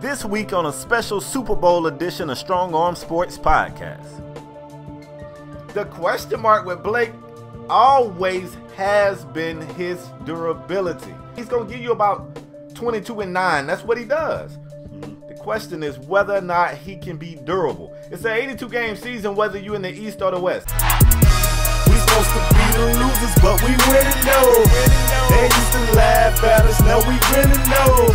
This week on a special Super Bowl edition of Strong Arm Sports Podcast. The question mark with Blake always has been his durability. He's going to give you about 22-9. That's what he does. The question is whether or not he can be durable. It's an 82-game season, whether you're in the East or the West. We supposed to be the losers, but we winning though. They used to laugh at us, now we winning though.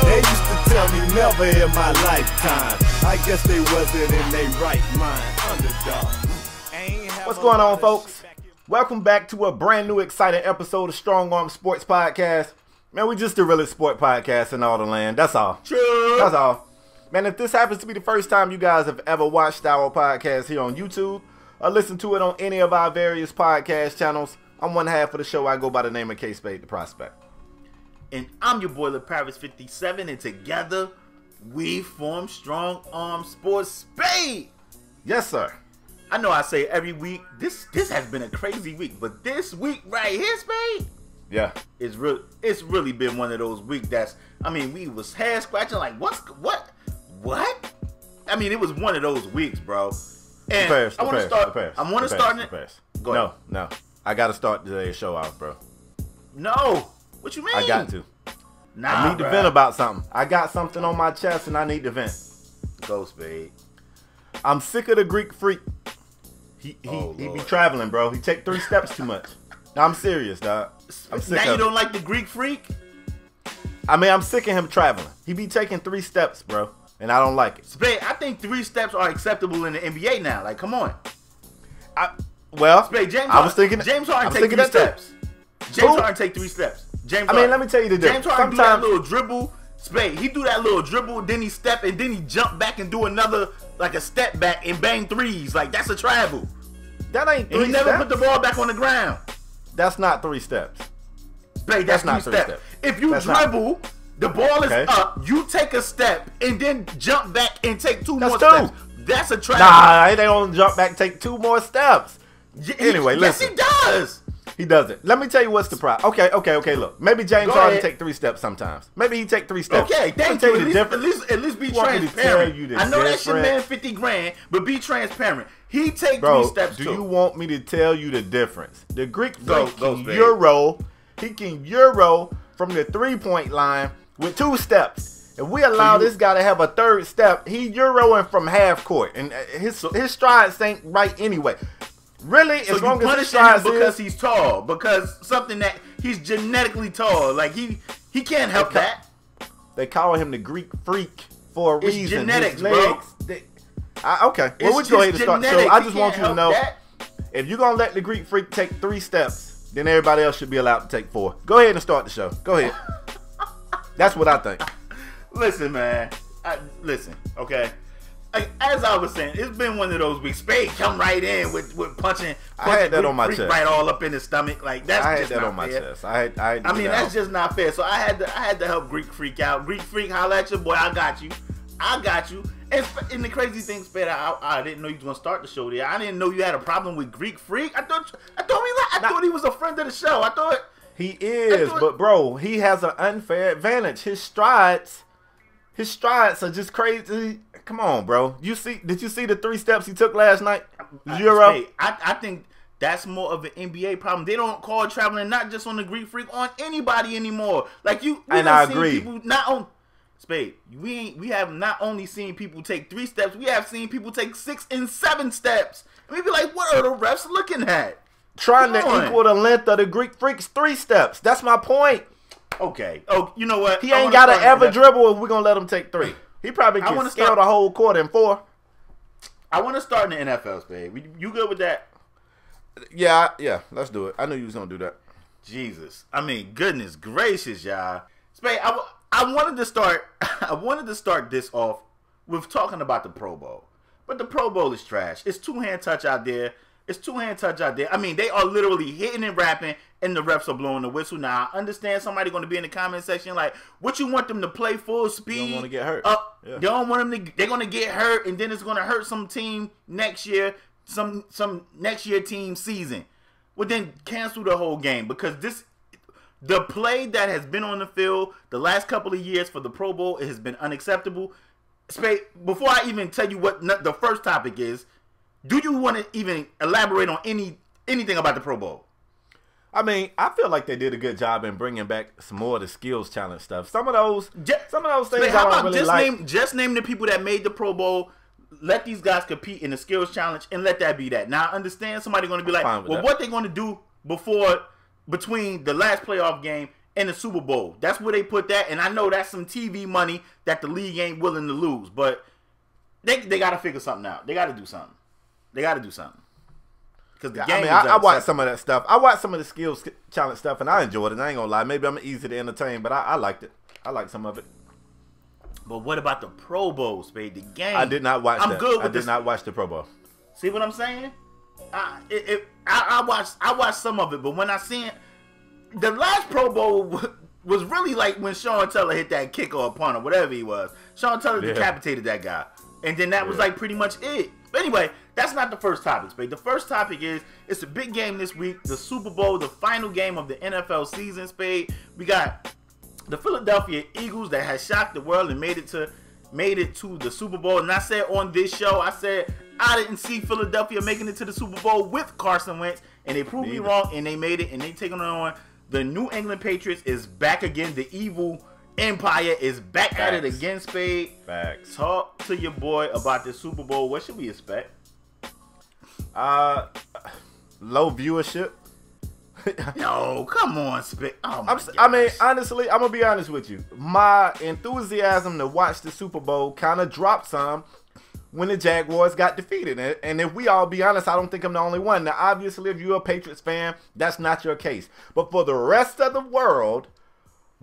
They used to tell me never in my lifetime. I guess they wasn't in their right mind. Underdog. What's going on, folks? Welcome back to a brand new exciting episode of Strong Arm Sports Podcast. Man, we just the realest sport podcast in all the land. That's all. True. That's all. Man, if this happens to be the first time you guys have ever watched our podcast here on YouTube or listened to it on any of our various podcast channels, I'm one half of the show. I go by the name of KSpadeTheProspect. And I'm your boy leparavis57, and together we form Strong Arm Sports Spade. Yes, sir. I know I say every week, this has been a crazy week, but this week right here, Spade, Yeah. it's really been one of those weeks that's, I mean, we was head scratching like, what? I mean, it was one of those weeks, bro. And I want to start. I want to start it. Go ahead. No. I got to start today's show out, bro. No. What you mean? I got to. Nah, I need to vent about something. I got something on my chest and I need to vent. Go, Spade. I'm sick of the Greek freak. He Oh, be Lord. traveling, bro. He take 3 steps too much. No, I'm serious, dog. I'm sick Now of you it. don't like the Greek freak? I mean, I'm sick of him traveling. He be taking 3 steps, bro, and I don't like it. Spade, I think 3 steps are acceptable in the NBA now. Like, come on. Well, Spade, James Harden take 3 steps. James Harden take 3 steps. Let me tell you the difference. James Harden do that little dribble. Spade, he do that little dribble, then he step, and then he jump back and do another, like a step back and bang threes. Like, that's a travel. That ain't 3 And he never steps. put the ball back on the ground. That's not 3 steps. Spade, that's not 3 3 steps. steps. If you That's not. dribble, the ball is Okay. up, you take a step, and then jump back and take 2 That's more 2. steps. That's a travel. Nah, they don't jump back, take 2 more steps. Anyway, yes, listen. he does. He doesn't. Let me tell you what's the problem. Okay. Look, maybe James Go Harden ahead. take 3 steps sometimes. Maybe he take 3 steps. Okay, Let me thank tell you. the difference. At least be You want me to transparent. tell you the I know that's your difference? man 50 grand, but be transparent. He take 3 Bro, steps do too. you want me to tell you the difference? The Greek Go, freak go, can Spade. euro. He can euro from the 3-point line with 2 steps. If we allow this guy to have a 3rd step, he euroing from half court, and his strides ain't right anyway. Really, So as long you as his punishing him strides because is, he's tall, because something that he's genetically tall. Like he can't help Okay. that. they call him the Greek freak for a It's reason. genetics, His bro. legs, okay, well, It's we go ahead and just start the show. genetics. I He just want can't you to help know, that. if you're gonna let the Greek freak take 3 steps, then everybody else should be allowed to take 4. Go ahead and start the show. Go ahead. That's what I think. Listen, man. Listen, okay. Like, as I was saying, it's been one of those weeks. Spade come right in with punching. I had that on my Greek chest. right all up in his stomach. Like that's I had just that not on my fair. chest. I mean, that's just not fair. So I had to help Greek freak out. Greek freak, holla at your boy. I got you. And the crazy thing, Spade, I didn't know you was gonna start the show there. I didn't know you had a problem with Greek freak. I thought he was a friend of the show. I thought he is, but bro, he has an unfair advantage. His strides are just crazy. Come on, bro. Did you see the 3 steps he took last night? Euro. Spade, I think that's more of an NBA problem. They don't call traveling not just on the Greek freak, on anybody anymore. Like we And done I seen agree. People not on Spade. We have not only seen people take 3 steps, we have seen people take 6 and 7 steps. And we be like, what are the refs looking at? Trying Come to on. equal the length of the Greek freak's 3 steps. That's my point. Okay. Oh, you know what? He I ain't wanna got to start ever that. dribble if we're going to let him take 3. He probably I can wanna scale start- the whole court in 4. I want to start in the NFL, Spade. You good with that? Yeah, let's do it. I knew you was going to do that. Jesus. I mean, goodness gracious, y'all. Spade, I wanted to start this off with talking about the Pro Bowl. But the Pro Bowl is trash. It's 2-hand touch out there. I mean, they are literally hitting and rapping, and the refs are blowing the whistle. Now, I understand somebody going to be in the comment section like, what you want them to play full speed? You don't want to get hurt. Yeah. They don't want them to. They're going to get hurt, and then it's going to hurt some team next year, some next year team season. Well, then cancel the whole game because The play that has been on the field the last couple of years for the Pro Bowl, it has been unacceptable. Spade, before I even tell you what the first topic is, do you want to even elaborate on anything about the Pro Bowl? I mean, I feel like they did a good job in bringing back some more of the skills challenge stuff. Some of those things how I about don't really like. Just name the people that made the Pro Bowl. Let these guys compete in the skills challenge, and let that be that. Now, I understand somebody going to be like, well, what they going to do between the last playoff game and the Super Bowl? That's where they put that, and I know that's some TV money that the league ain't willing to lose, but they got to figure something out. They got to do something. Because the game I watched some of that stuff. I watched some of the skills challenge stuff, and I enjoyed it. I ain't gonna lie. Maybe I'm easy to entertain, but I liked it. I liked some of it. But what about the Pro Bowl, Spade? The game. I did not watch that. Good. I did not watch the Pro Bowl. See what I'm saying? I watched some of it, but when I seen the last Pro Bowl was really like when Sean Teller hit that kick or a punt or whatever he was. Sean Teller decapitated that guy, and then that was like pretty much it. But anyway, that's not the first topic, Spade. The first topic is it's a big game this week, the Super Bowl, the final game of the NFL season, Spade. We got the Philadelphia Eagles that has shocked the world and made it to the Super Bowl. And I said on this show, I said I didn't see Philadelphia making it to the Super Bowl with Carson Wentz, and they proved me wrong, and they made it, and they taking on the New England Patriots. Is back again. The evil empire is back at it again, Spade. Facts. Talk to your boy about the Super Bowl. What should we expect? Low viewership. No, come on, Spade. Oh I mean, honestly, I'm gonna be honest with you. My enthusiasm to watch the Super Bowl kind of dropped some when the Jaguars got defeated. And if we all be honest, I don't think I'm the only one. Now, obviously, if you're a Patriots fan, that's not your case. But for the rest of the world,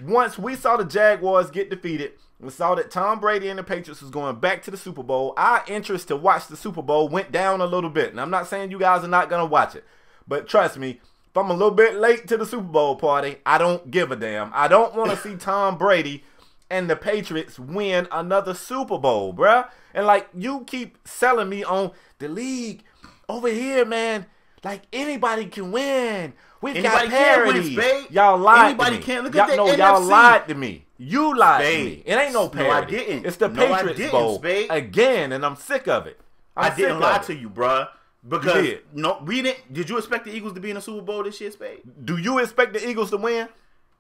once we saw the Jaguars get defeated, we saw that Tom Brady and the Patriots was going back to the Super Bowl, our interest to watch the Super Bowl went down a little bit. And I'm not saying you guys are not going to watch it. But trust me, if I'm a little bit late to the Super Bowl party, I don't give a damn. I don't want to see Tom Brady and the Patriots win another Super Bowl, bruh. And like, you keep selling me on the league over here, man. Like, anybody can win. We've got parity. Y'all lied to me. Look at the NFC. Y'all lied to me. You lied to me. It ain't no parity. No, I didn't. It's the Patriots Bowl again, and I'm sick of it. I didn't lie to you, bruh. Because we didn't. Did you expect the Eagles to be in the Super Bowl this year, Spade? Do you expect the Eagles to win?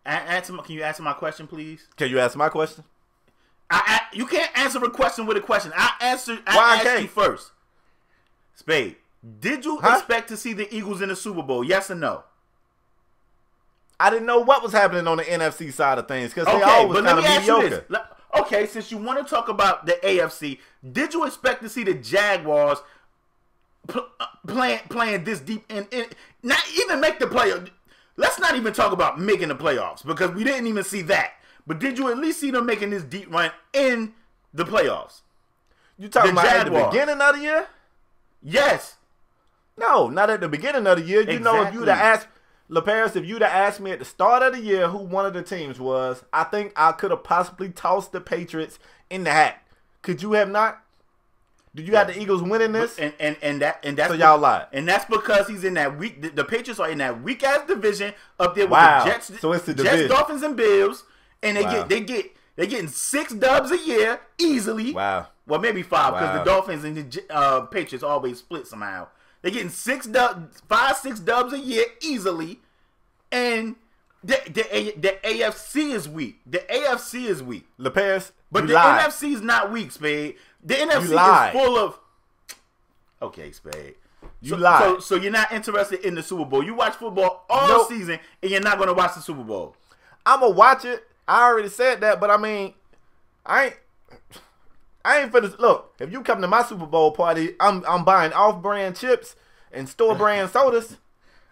Can you answer my question, please? Can you answer my question? You can't answer a question with a question. I asked you first. Spade, did you expect to see the Eagles in the Super Bowl? Yes or no? I didn't know what was happening on the NFC side of things because they always kind of mediocre. Okay, since you want to talk about the AFC, did you expect to see the Jaguars playing this deep and not even make the playoffs? Let's not even talk about making the playoffs because we didn't even see that. But did you at least see them making this deep run in the playoffs? You talking about at the beginning of the year? Yes. No, not at the beginning of the year. You know, if you'd have asked LaParis, if you'd have asked me at the start of the year who one of the teams was, I think I could have possibly tossed the Patriots in the hat. Could you have not? Did you have the Eagles winning this? And that's so y'all lied. And that's because he's in that weak. The Patriots are in that weak ass division up there with the Jets. So it's the division. Jets, Dolphins, and Bills, and they're getting 6 dubs a year easily. Wow. Well, maybe 5 because the Dolphins and the Patriots always split somehow. They're getting 6 dubs a year easily, and the AFC is weak. The AFC is weak. LaParis, but the NFC is not weak, Spade. The NFC is full of. Okay, Spade. You lied. So you're not interested in the Super Bowl. You watch football all season, and you're not going to watch the Super Bowl. I'm going to watch it. I already said that, but I mean, I ain't finna. Look, if you come to my Super Bowl party, I'm buying off-brand chips and store-brand sodas.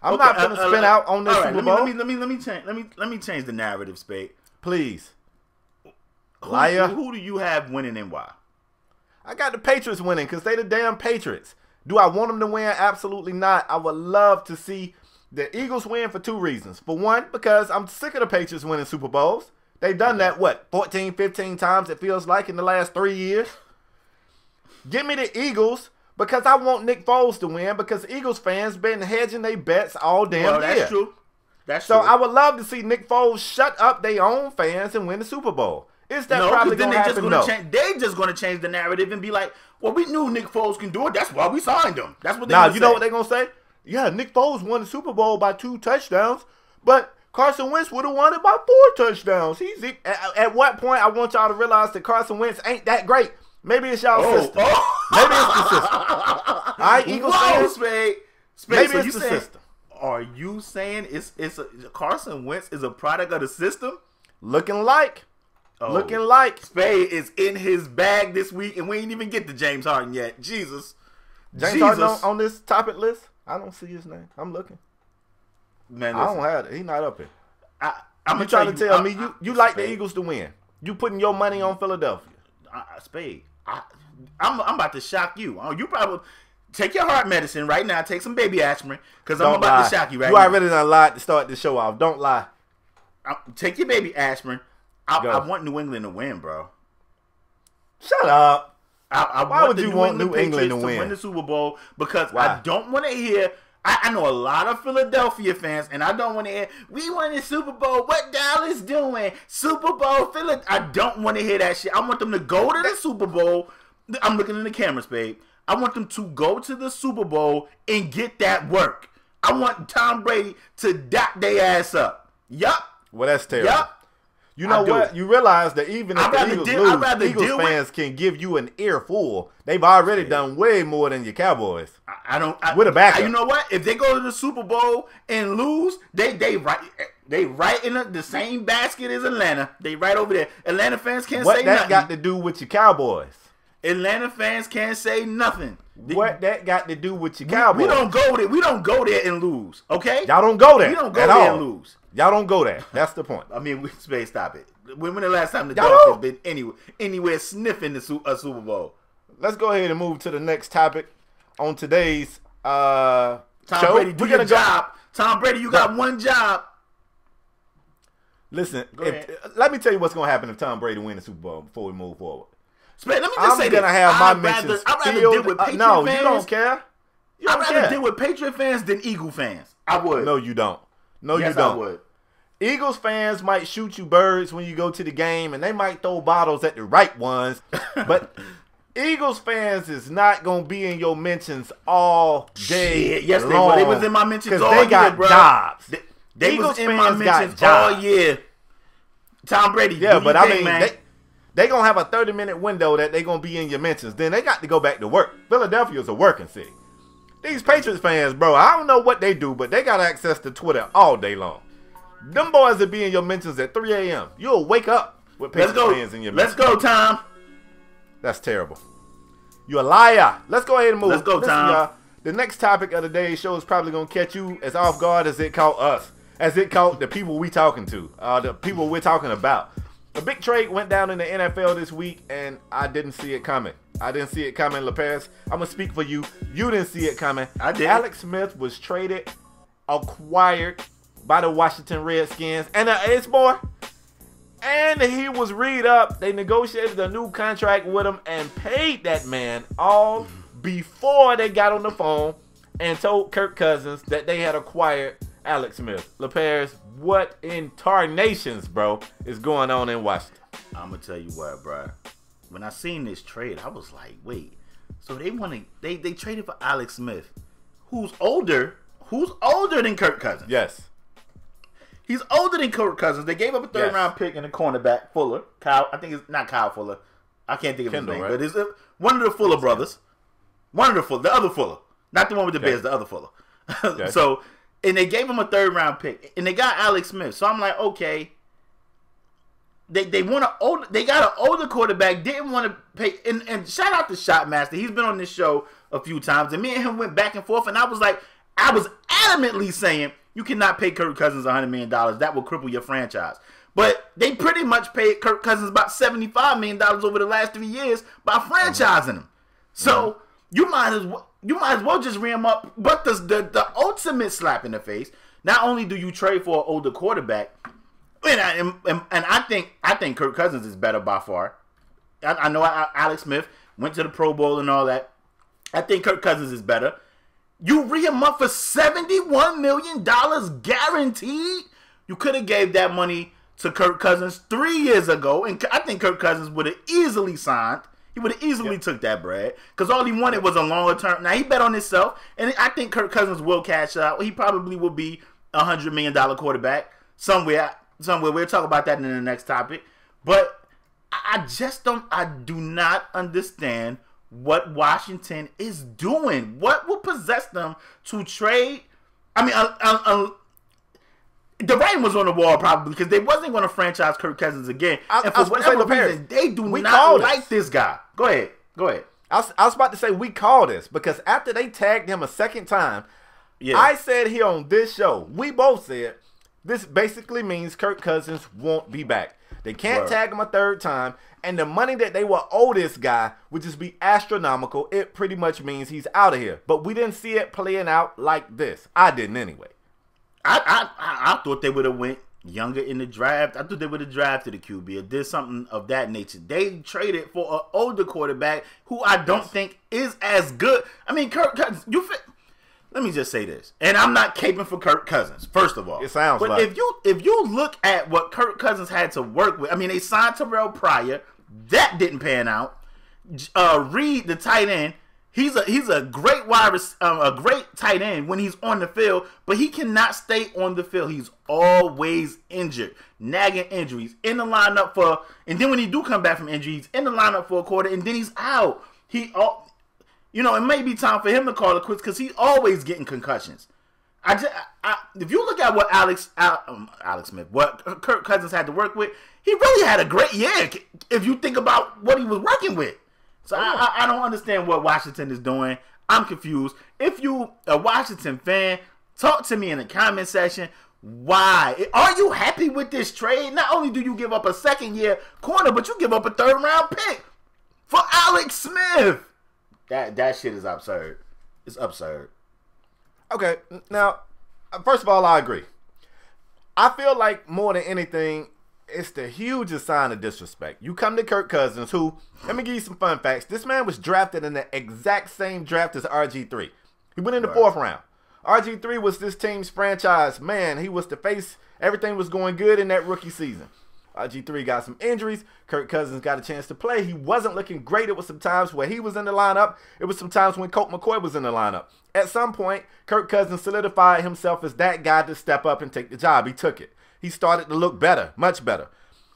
I'm not gonna spin out on this Super Bowl. Let me change the narrative, Spade. Please. Liar. Who do you have winning and why? I got the Patriots winning because they the damn Patriots. Do I want them to win? Absolutely not. I would love to see the Eagles win for 2 reasons. For one, because I'm sick of the Patriots winning Super Bowls. They've done that, 14, 15 times it feels like in the last 3 years. Give me the Eagles because I want Nick Foles to win because Eagles fans been hedging their bets all damn year. That's true. That's so true. I would love to see Nick Foles shut up their own fans and win the Super Bowl. Is that probably going to happen? No. They just going to change the narrative and be like, well, we knew Nick Foles can do it. That's why we signed him. That's what they Now, you know what they're going to say? Yeah, Nick Foles won the Super Bowl by 2 touchdowns, but Carson Wentz would have won it by 4 touchdowns. At what point I want y'all to realize that Carson Wentz ain't that great. Maybe it's y'all system. Maybe it's the system. All right, Eagles fans. Spade, maybe so it's the system. Are you saying Carson Wentz is a product of the system? Looking like. Looking like. Spade is in his bag this week, and we ain't even get to James Harden yet. Jesus. James Harden on this topic list? I don't see his name. I'm looking. Man, I don't have it. He's not up here. I'm trying to tell me you like the Eagles to win. You putting your money on Philadelphia. Spade. I'm about to shock you. You probably take your heart medicine right now. Take some baby aspirin because I'm about to shock you right now. You already done lied to start the show off. Don't lie. Take your baby aspirin. I want New England to win, bro. Shut up. Why would you want New England to win the Super Bowl? Because why? I don't want to hear. I know a lot of Philadelphia fans, and I don't want to hear, we won the Super Bowl. What Dallas doing? Super Bowl, Philadelphia. I don't want to hear that shit. I want them to go to the Super Bowl. I'm looking in the cameras, babe. I want them to go to the Super Bowl and get that work. I want Tom Brady to dot their ass up. Yup. Well, that's terrible. Yup. You know what? You realize that even if the Eagles lose, Eagles fans can give you an earful. They've already done way more than your Cowboys. With a backup. You know what? If they go to the Super Bowl and lose, they right in the same basket as Atlanta. They right over there. Atlanta fans can't say nothing. What that got to do with your Cowboys? Atlanta fans can't say nothing. What that got to do with your Cowboys? We don't go there. We don't go there and lose. Okay? Y'all don't go there. We don't go there and lose. Y'all don't go there. That's the point. I mean, stop it. When the last time the Dolphins been anywhere sniffing a Super Bowl? Let's go ahead and move to the next topic on today's Tom show. Brady, do your job. Tom Brady, you got one job. Listen, let me tell you what's going to happen if Tom Brady wins the Super Bowl before we move forward. Let me just say I'm going to have my mentions I'd rather deal with Patriot no, fans. You don't care. I'd rather deal with Patriot fans than Eagle fans. I would. No, you don't. No, yes, you don't. I would. Eagles fans might shoot you birds when you go to the game, and they might throw bottles at the right ones, but Eagles fans is not going to be in your mentions all day Yes, long. They was in my mentions all year, they got jobs. They Eagles was in my mentions all year. Tom Brady, yeah, but I mean, they going to have a 30-minute window that they going to be in your mentions. Then they got to go back to work. Philadelphia is a working city. These Patriots fans, bro, I don't know what they do, but they got access to Twitter all day long. Them boys will be in your mentions at 3 a.m. You'll wake up with Patriots fans in your mentions. Let's go, Tom. That's terrible. You're a liar. Let's go ahead and move. Let's go, Tom. Y'all, the next topic of the day's show is probably going to catch you as off guard as it caught us, as it caught the people we talking to, the people we're talking about. A big trade went down in the NFL this week, and I didn't see it coming. I didn't see it coming, LaPaz. I'm going to speak for you. You didn't see it coming. I did. Alex Smith was traded, acquired by the Washington Redskins, and it's more. And he was read up. They negotiated a new contract with him and paid that man all before they got on the phone and told Kirk Cousins that they had acquired Alex Smith. LaPaz, what in tarnations, bro, is going on in Washington? I'm gonna tell you what, bro. When I seen this trade, I was like, wait. So they traded for Alex Smith, who's older than Kirk Cousins. Yes. He's older than Kirk Cousins. They gave up a third-round pick in the cornerback, Fuller. I think it's not Kyle Fuller. I can't think of his name, right? But it's one of the Fuller brothers. The other Fuller. Not the one with the Bears, the other Fuller. Okay. So, and they gave him a third-round pick, and they got Alex Smith. So I'm like, okay. They got an older quarterback, didn't want to pay, and shout out to Shotmaster. He's been on this show a few times, and me and him went back and forth, and I was adamantly saying, you cannot pay Kirk Cousins $100 million. That will cripple your franchise. But they pretty much paid Kirk Cousins about $75 million over the last 3 years by franchising him. So you might as well just ram up. But the ultimate slap in the face. Not only do you trade for an older quarterback, and I think Kirk Cousins is better by far. I know Alex Smith went to the Pro Bowl and all that. I think Kirk Cousins is better. You re him up for $71 million guaranteed. You could have gave that money to Kirk Cousins 3 years ago, and I think Kirk Cousins would have easily signed. He would have easily took that bread because all he wanted was a longer term. Now, he bet on himself, and I think Kirk Cousins will cash out. He probably will be a $100 million quarterback somewhere. We'll talk about that in the next topic. But I do not understand what Washington is doing. What will possess them to trade? I mean, the writing was on the wall probably because they wasn't going to franchise Kirk Cousins again. And for whatever reason, they do not like this guy. Go ahead. I was about to say we call this because after they tagged him a second time, I said here on this show, we both said this basically means Kirk Cousins won't be back. They can't tag him a third time, and the money that they will owe this guy would just be astronomical. It pretty much means he's out of here. But we didn't see it playing out like this. I didn't anyway. I thought they would have went younger in the draft. I thought they would have drafted a QB or did something of that nature. They traded for an older quarterback who I don't think is as good. I mean, Kirk Cousins, let me just say this, and I'm not caping for Kirk Cousins, first of all. It sounds but like. if you look at what Kirk Cousins had to work with, I mean, they signed Terrell Pryor. That didn't pan out. Reed, the tight end, he's a great a great tight end when he's on the field, but he cannot stay on the field. He's always injured, nagging injuries, in the lineup for, and then when he do come back from injury, he's in the lineup for a quarter, and then he's out. It may be time for him to call it quits because he's always getting concussions. If you look at what what Kirk Cousins had to work with, he really had a great year. If you think about what he was working with, so I don't understand what Washington is doing. I'm confused. If you a Washington fan, talk to me in the comment section. Why are you happy with this trade? Not only do you give up a second-year corner, but you give up a third-round pick for Alex Smith. That shit is absurd. It's absurd. Okay, now, first of all, I agree. I feel like more than anything, it's the hugest sign of disrespect. You come to Kirk Cousins, who, let me give you some fun facts. This man was drafted in the exact same draft as RG3. He went in the 4th round. RG3 was this team's franchise man. He was the face. Everything was going good in that rookie season. RG3 got some injuries. Kirk Cousins got a chance to play. He wasn't looking great. It was some times where he was in the lineup. It was some times when Colt McCoy was in the lineup. At some point, Kirk Cousins solidified himself as that guy to step up and take the job. He took it. He started to look better, much better.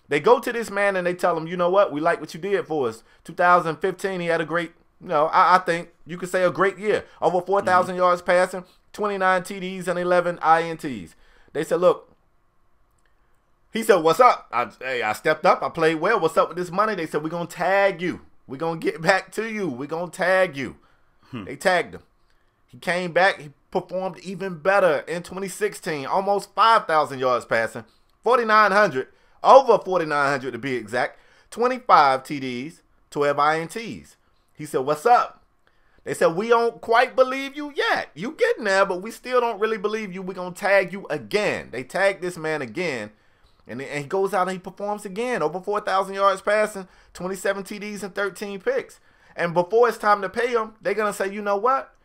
They go to this man and they tell him, you know what? We like what you did for us. 2015, he had a great, I think you could say a great year. Over 4,000 yards passing, 29 TDs and 11 INTs. They said, look, he said, what's up? I stepped up. I played well. What's up with this money? They said, we're going to tag you. We're going to get back to you. We're going to tag you. They tagged him. He came back. He performed even better in 2016. Almost 5,000 yards passing. 4,900. Over 4,900 to be exact. 25 TDs, 12 INTs. He said, what's up? They said, we don't quite believe you yet. You getting there, but we still don't really believe you. We're going to tag you again. They tagged this man again. And he goes out and he performs again. Over 4,000 yards passing, 27 TDs and 13 picks. And before it's time to pay him, they're going to say, you know what?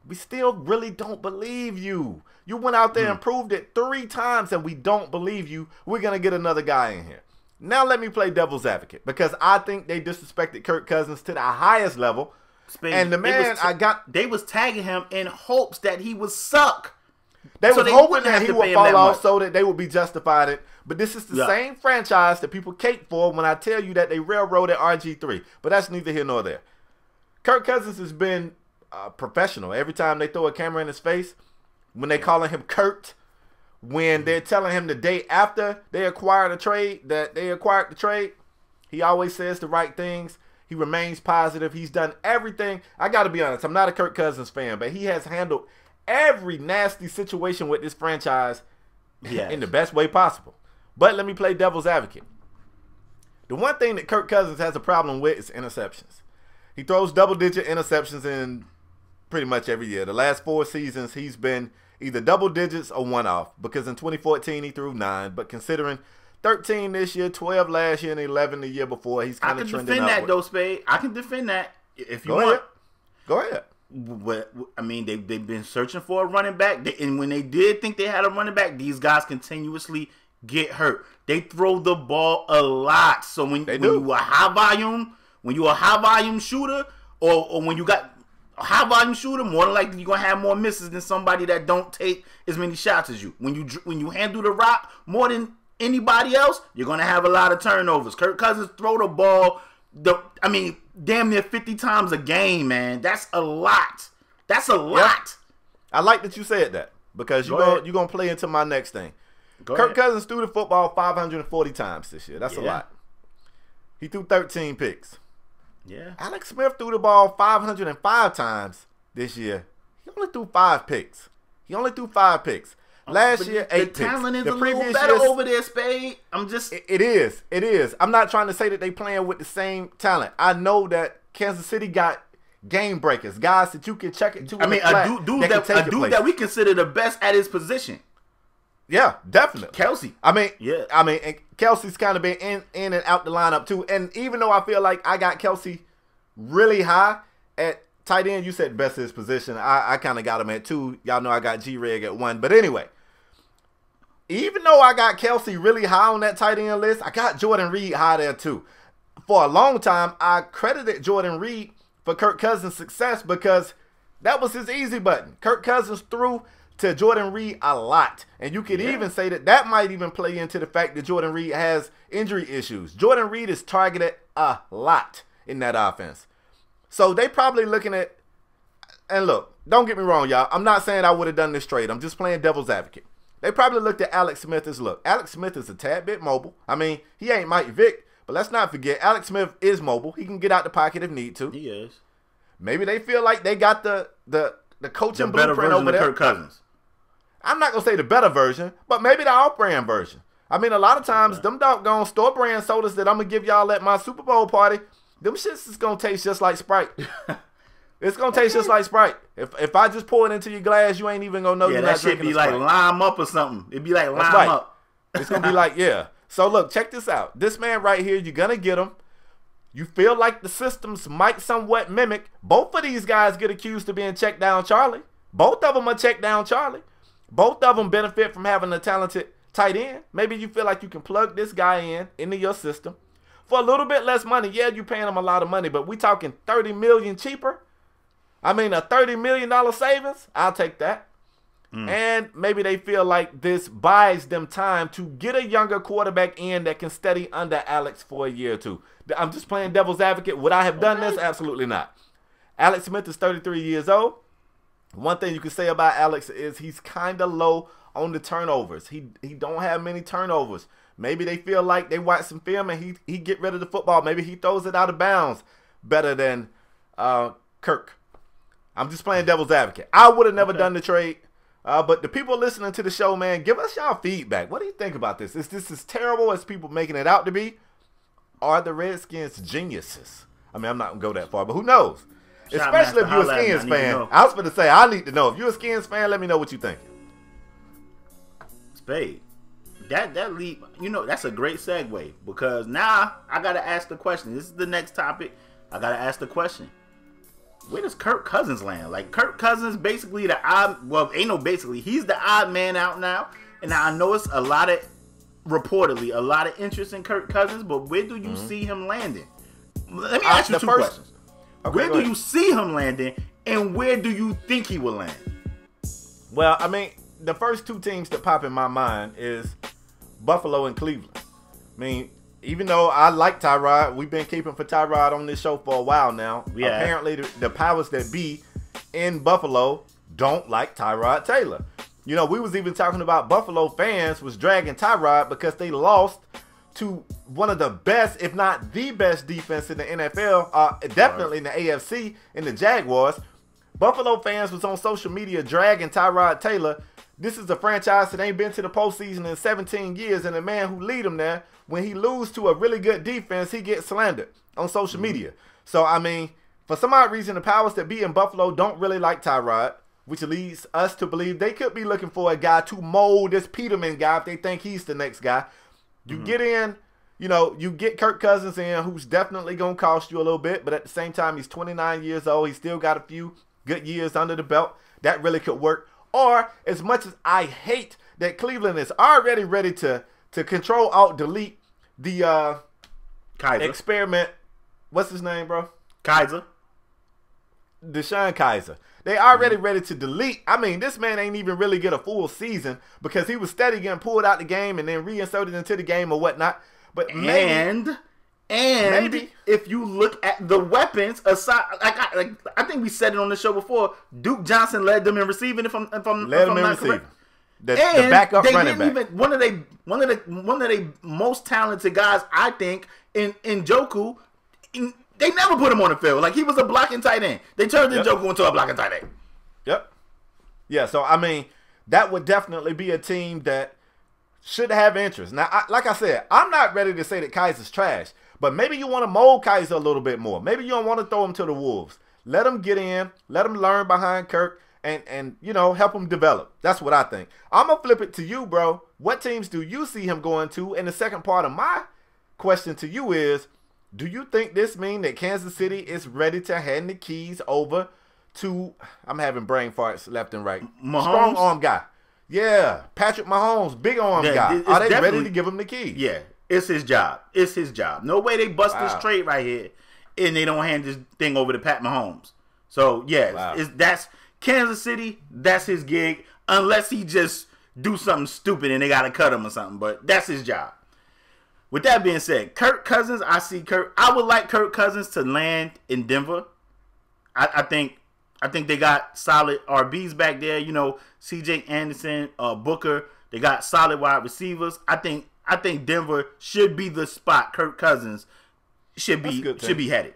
We still really don't believe you. You went out there and proved it 3 times and we don't believe you. We're going to get another guy in here. Now let me play devil's advocate because I think they disrespected Kirk Cousins to the highest level. And the man they was tagging him in hopes that he would suck. They was hoping that he would fall off so that they would be justified it. But this is the same franchise that people cape for when I tell you that they railroaded RG3. But that's neither here nor there. Kirk Cousins has been professional. Every time they throw a camera in his face, when they calling him Kurt, when they're telling him the day after they acquired the trade, he always says the right things. He remains positive. He's done everything. I got to be honest, I'm not a Kirk Cousins fan, but he has handled every nasty situation with this franchise in the best way possible. But let me play devil's advocate. The one thing that Kirk Cousins has a problem with is interceptions. He throws double-digit interceptions in pretty much every year. The last 4 seasons, he's been either double digits or one off. Because in 2014, he threw 9. But considering 13 this year, 12 last year, and 11 the year before, he's kind of trending upward. I can defend that, though, Spade. I can defend that if you want. Go ahead. I mean, they've been searching for a running back, and when they did think they had a running back, these guys continuously get hurt. They throw the ball a lot. So when you a high volume shooter, or when you got a high volume shooter, more than likely you're gonna have more misses than somebody that don't take as many shots as you. When you handle the rock more than anybody else, you're gonna have a lot of turnovers. Kirk Cousins throw the ball, damn near 50 times a game, man. That's a lot. That's a lot. Yep. I like that you said that, because you're gonna play into my next thing. Kirk Cousins threw the football 540 times this year. That's a lot. He threw 13 picks. Yeah. Alex Smith threw the ball 505 times this year. He only threw 5 picks. Last year, 8 picks. The talent is a little better over there, Spade. It is. I'm not trying to say that they playing with the same talent. I know that Kansas City got game breakers, guys that you can check it to. I mean, a dude that we consider the best at his position. Yeah, definitely. Kelsey. And Kelsey's kind of been in and out the lineup too. And even though I feel like I got Kelsey really high at tight end, you said best of his position. I kind of got him at 2. Y'all know I got G-Reg at 1. But anyway, even though I got Kelsey really high on that tight end list, I got Jordan Reed high there too. For a long time, I credited Jordan Reed for Kirk Cousins' success because that was his easy button. Kirk Cousins threw to Jordan Reed a lot. And you could even say that might even play into the fact that Jordan Reed has injury issues. Jordan Reed is targeted a lot in that offense. So they probably looking at, and look, don't get me wrong, y'all. I'm not saying I would have done this straight. I'm just playing devil's advocate. They probably looked at Alex Smith as, look, Alex Smith is a tad bit mobile. I mean, he ain't Mike Vick, but let's not forget, Alex Smith is mobile. He can get out the pocket if need to. He is. Maybe they feel like they got the coaching blueprint over there. Kirk Cousins. I'm not going to say the better version, but maybe the off-brand version. I mean, a lot of times, them doggone store-brand sodas that I'm going to give y'all at my Super Bowl party, them shits is going to taste just like Sprite. It's going to taste just like Sprite. If I just pour it into your glass, you ain't even going to know you're not drinking Sprite. Yeah, that shit be like lime up or something. It'd be like lime up. It's going to be like, yeah. So, look, check this out. This man right here, you're going to get him. You feel like the systems might somewhat mimic. Both of these guys get accused of being check down Charlie. Both of them are check down Charlie. Both of them benefit from having a talented tight end. Maybe you feel like you can plug this guy into your system for a little bit less money. Yeah, you're paying him a lot of money, but we talking $30 million cheaper. I mean, a $30 million savings. I'll take that. And maybe they feel like this buys them time to get a younger quarterback in that can steady under Alex for a year or two. I'm just playing devil's advocate. Would I have done this? Absolutely not. Alex Smith is 33 years old. One thing you can say about Alex is he's kind of low on the turnovers. He don't have many turnovers. Maybe they feel like they watch some film and he get rid of the football. Maybe he throws it out of bounds better than Kirk. I'm just playing devil's advocate. I would have never done the trade. But the people listening to the show, man, give us y'all feedback. What do you think about this? Is this as terrible as people making it out to be? Are the Redskins geniuses? I mean, I'm not going to go that far, but who knows? Especially if you're a Skins fan. I was going to say, I need to know. If you're a Skins fan, let me know what you think. Spade. That leap, that's a great segue, because now I got to ask the question. This is the next topic. I got to ask the question. Where does Kirk Cousins land? Like, Kirk Cousins basically the odd, well, ain't no basically, he's the odd man out now. And I know it's reportedly a lot of interest in Kirk Cousins, but where do you see him landing? Let me ask you two questions. Okay, where do you see him landing, and where do you think he will land? Well, I mean, the first two teams that pop in my mind is Buffalo and Cleveland. I mean, even though I like Tyrod, we've been keeping for Tyrod on this show for a while now. Yeah. Apparently, the powers that be in Buffalo don't like Tyrod Taylor. We was even talking about Buffalo fans was dragging Tyrod because they lost to one of the best, if not the best defense in the NFL, definitely in the AFC, in the Jaguars. Buffalo fans was on social media dragging Tyrod Taylor. This is a franchise that ain't been to the postseason in 17 years, and the man who lead them there, when he lose to a really good defense, he gets slandered on social media. So, I mean, for some odd reason, the powers that be in Buffalo don't really like Tyrod, which leads us to believe they could be looking for a guy to mold this Peterman guy if they think he's the next guy. You get in, you get Kirk Cousins in, who's definitely going to cost you a little bit, but at the same time, he's 29 years old. He's still got a few good years under the belt, that really could work. Or as much as I hate that Cleveland is already ready to control, alt, delete the experiment. What's his name, bro? Kaiser. Deshaun Kaiser. They already ready to delete. I mean, this man ain't even really get a full season because he was steady getting pulled out the game and then reinserted into the game or whatnot. But maybe if you look at the weapons aside, I think we said it on the show before. Duke Johnson led them in receiving. If I'm not correct. The backup running back. One of the most talented guys, I think, in Njoku. They never put him on the field. Like, he was a blocking tight end. They turned Njoku into a blocking tight end. Yep. Yeah, so, I mean, that would definitely be a team that should have interest. Now, like I said, I'm not ready to say that Kaiser's trash, but maybe you want to mold Kaiser a little bit more. Maybe you don't want to throw him to the wolves. Let him get in. Let him learn behind Kirk and you know, help him develop. That's what I think. I'm going to flip it to you, bro. What teams do you see him going to? And the second part of my question to you is, do you think this means that Kansas City is ready to hand the keys over to, I'm having brain farts left and right, Mahomes? Strong arm guy? Yeah, Patrick Mahomes, big arm guy. Are they ready to give him the keys? Yeah, it's his job. It's his job. No way they bust this trade right here and they don't hand this thing over to Pat Mahomes. So, yeah, that's Kansas City. That's his gig, unless he just do something stupid and they got to cut him or something. But that's his job. With that being said, Kirk Cousins, I would like Kirk Cousins to land in Denver. I think they got solid RBs back there. You know, C.J. Anderson, Booker. They got solid wide receivers. I think Denver should be the spot Kirk Cousins should be headed.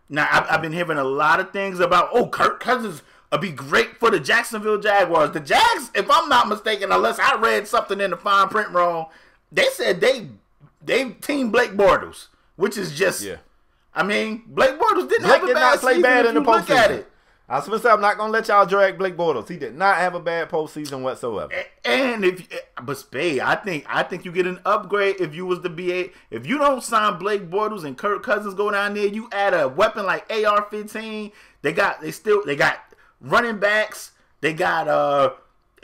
Now, I've been hearing a lot of things about, Kirk Cousins would be great for the Jacksonville Jaguars. The Jags, if I'm not mistaken, unless I read something in the fine print wrong, they said they team Blake Bortles, which is just, I mean, Blake Bortles didn't have a bad season in the postseason. I was going to say, I'm not going to let y'all drag Blake Bortles. He did not have a bad postseason whatsoever. And but Spade, I think you get an upgrade if you was the BA. If you don't sign Blake Bortles and Kirk Cousins go down there, you add a weapon like AR-15. They got running backs. They got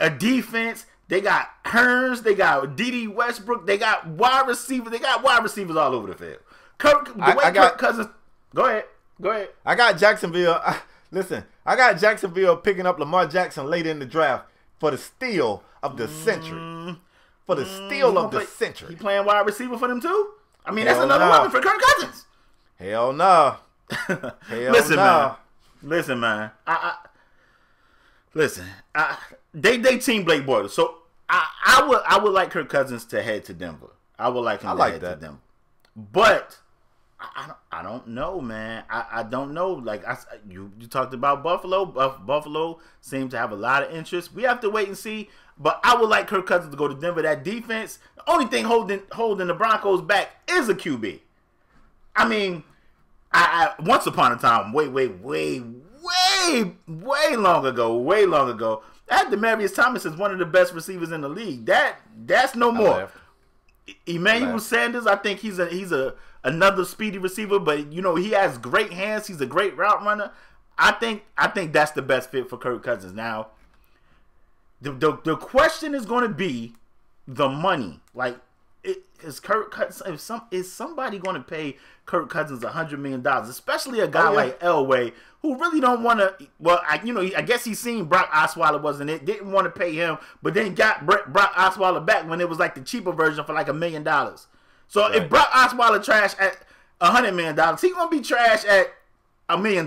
a defense. They got Hearns. They got D.D. Westbrook. They got wide receivers. They got wide receivers all over the field. Kirk Cousins. Go ahead. I got Jacksonville. Listen, I got Jacksonville picking up Lamar Jackson later in the draft for the steal of the century. For the steal of the century. He playing wide receiver for them too? I mean, that's another weapon for Kirk Cousins. Hell no. Listen, man. Listen. They team Blake Bortles. So I would like Kirk Cousins to head to Denver. I would like him to head to Denver. But I don't know, man. I don't know. Like you talked about Buffalo. Buffalo seems to have a lot of interest. We have to wait and see. But I would like Kirk Cousins to go to Denver. That defense, the only thing holding the Broncos back is a QB. I mean, I once upon a time, way long ago, I had Demaryius Thomas as one of the best receivers in the league. That's no more. Emmanuel Sanders, I think he's another speedy receiver, but you know he has great hands. He's a great route runner. I think that's the best fit for Kirk Cousins. Now, the question is going to be the money. Like, is somebody going to pay Kirk Cousins $100 million, especially a guy like Elway who really don't want to? Well, I guess he's seen Brock Osweiler wasn't it? Didn't want to pay him, but then got Brock Osweiler back when it was like the cheaper version for like $1 million. So if Brock Osweiler trash at $100 million, he gonna be trash at $1 million.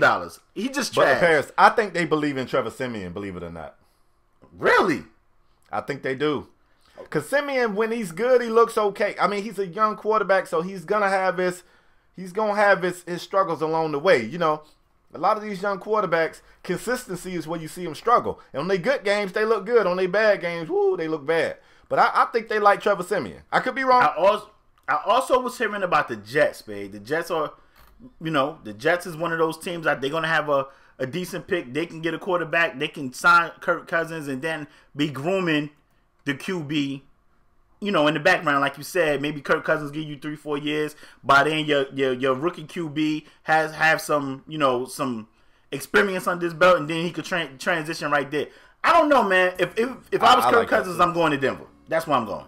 He just trash. But Paris, I think they believe in Trevor Siemian, believe it or not. Really? I think they do. Because Siemian, when he's good, he looks okay. I mean, he's a young quarterback, so he's gonna have his struggles along the way. You know, a lot of these young quarterbacks, consistency is where you see them struggle. And on their good games, they look good. On their bad games, they look bad. But I think they like Trevor Siemian. I could be wrong. I also was hearing about the Jets, babe. The Jets are, the Jets is one of those teams that they're going to have a decent pick. They can get a quarterback. They can sign Kirk Cousins and then be grooming the QB, in the background. Like you said, maybe Kirk Cousins give you 3-4 years. By then, your rookie QB have some experience on this belt, and then he could transition right there. I don't know, man. If I was Kirk Cousins, I'm going to Denver. That's where I'm going.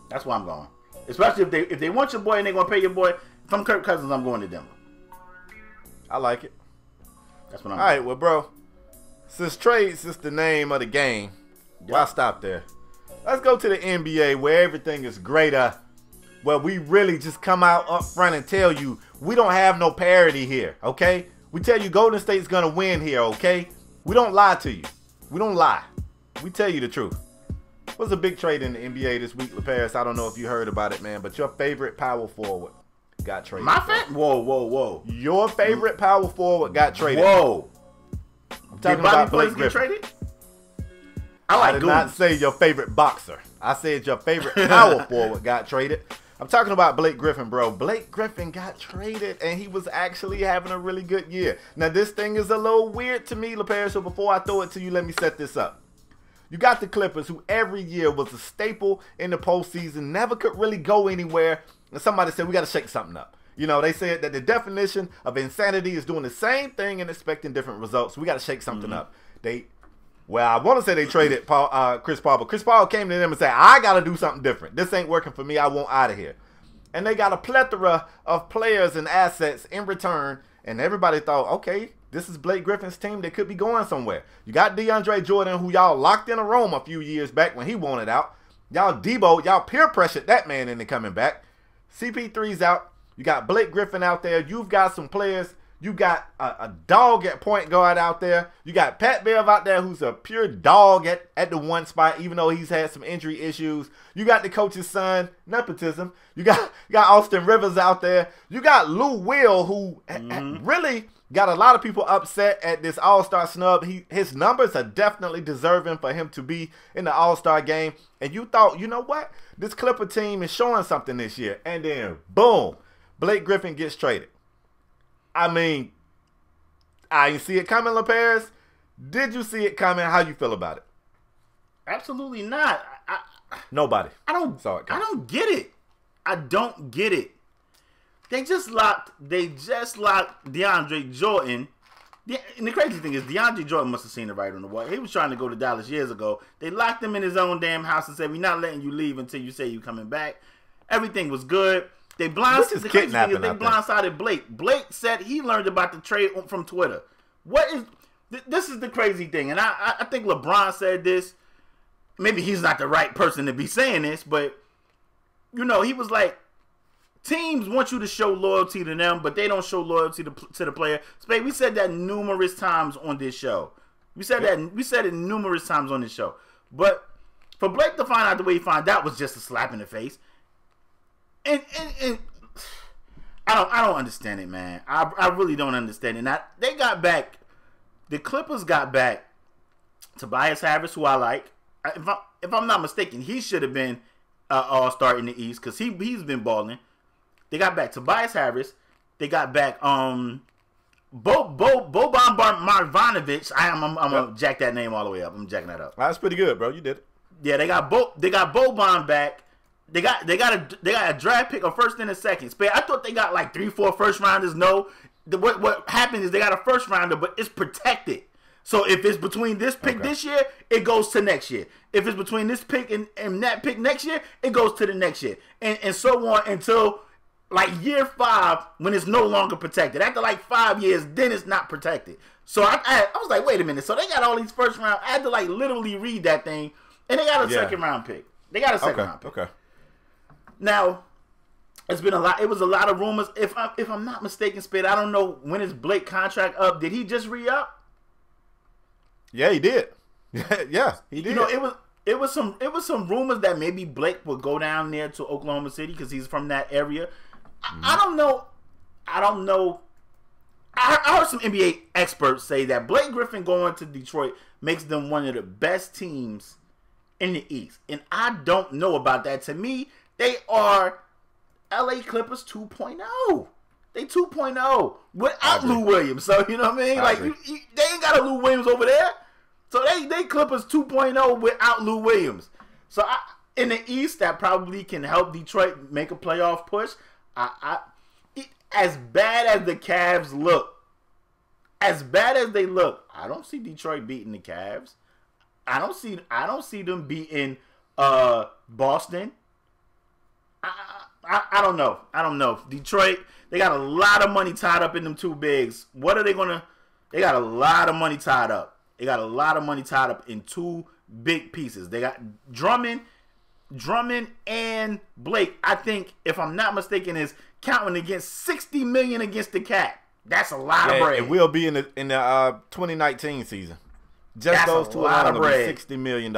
That's where I'm going. Especially if they want your boy and they're gonna pay your boy. If I'm Kirk Cousins, I'm going to Denver. I like it. That's what I'm. All right, well, bro. Since trades is the name of the game, I'll stop there. Let's go to the NBA where everything is greater. Where we really just come out up front and tell you we don't have no parity here, okay? We tell you Golden State's gonna win here, okay? We don't lie to you. We don't lie. We tell you the truth. What's a big trade in the NBA this week, LaParis? I don't know if you heard about it, man, but your favorite power forward got traded. My favorite? Whoa. Your favorite power forward got traded. Whoa. I'm talking about Blake Griffin. Griffin. Traded? I did not say your favorite boxer. I said your favorite power forward got traded. I'm talking about Blake Griffin, bro. Blake Griffin got traded, and he was actually having a really good year. Now, this thing is a little weird to me, LaParis, so before I throw it to you, let me set this up. You got the Clippers, who every year was a staple in the postseason, never could really go anywhere, and somebody said, we got to shake something up. You know, they said that the definition of insanity is doing the same thing and expecting different results. So we got to shake something up. Well, I want to say they traded Chris Paul, but Chris Paul came to them and said, I got to do something different. This ain't working for me. I want out of here. And they got a plethora of players and assets in return, and everybody thought, okay, this is Blake Griffin's team. They could be going somewhere. You got DeAndre Jordan, who y'all locked in a room a few years back when he wanted out. Y'all peer pressured that man into coming back. CP3's out. You got Blake Griffin out there. You've got some players. You got a dog at point guard out there. You got Pat Bev out there, who's a pure dog at the one spot, even though he's had some injury issues. You got the coach's son, nepotism. You got Austin Rivers out there. You got Lou Will, who really got a lot of people upset at this All-Star snub. His numbers are definitely deserving for him to be in the All-Star game. And you thought, you know what? This Clipper team is showing something this year. And then, boom, Blake Griffin gets traded. I mean, I didn't see it coming, LaParis. Did you see it coming? How you feel about it? Absolutely not. Nobody. I don't get it. I don't get it. They just locked DeAndre Jordan. And the crazy thing is DeAndre Jordan must have seen it right on the wall. He was trying to go to Dallas years ago. They locked him in his own damn house and said, we're not letting you leave until you say you're coming back. Everything was good. They blindsided Blake. Blake said he learned about the trade from Twitter. This is the crazy thing, and I think LeBron said this. Maybe he's not the right person to be saying this, but you know, he was like, teams want you to show loyalty to them, but they don't show loyalty to the player. Spade, we said that numerous times on this show. We said it numerous times on this show. But for Blake to find out the way he found out was just a slap in the face. And I don't understand it, man. I really don't understand it. Now, they got back, the Clippers got back Tobias Harris, who I like. If I'm not mistaken, he should have been all-star in the East because he's been balling. They got back Tobias Harris. They got back Boban Marjanovic. I'm gonna jack that name all the way up. I'm jacking that up. That's pretty good, bro. You did it. Yeah, they got Boban back. They got a draft pick, a first and a second. I thought they got like 3-4 first rounders. No, what happened is they got a first rounder, but it's protected. So if it's between this pick this year, it goes to next year. If it's between this pick and that pick next year, it goes to the next year, and so on until like year 5 when it's no longer protected. After like 5 years, then it's not protected. So I was like, wait a minute. So they got all these first round. I had to like literally read that thing, and they got a second round pick. They got a second round pick. Okay. Now, it's been a lot. It was a lot of rumors. If I'm not mistaken, Spade, I don't know when is Blake contract up. Did he just re-up? Yeah, he did. Yeah, he did. You know, it was some rumors that maybe Blake would go down there to Oklahoma City because he's from that area. I don't know. I heard some NBA experts say that Blake Griffin going to Detroit makes them one of the best teams in the East, and I don't know about that. To me, they are LA Clippers 2.0. They 2.0 without Lou Williams. So, you know what I mean? Like, they ain't got a Lou Williams over there. So, they Clippers 2.0 without Lou Williams. So, in the East, that probably can help Detroit make a playoff push. As bad as the Cavs look, as bad as they look, I don't see Detroit beating the Cavs. I don't see them beating Boston. I don't know. I don't know. Detroit, they got a lot of money tied up in them two bigs. What are they gonna? They got a lot of money tied up. They got a lot of money tied up in two big pieces. They got Drummond and Blake. I think, if I'm not mistaken, is counting against $60 million against the cap. That's a lot of bread. It will be in the 2019 season. Just those two alone will be $60 million.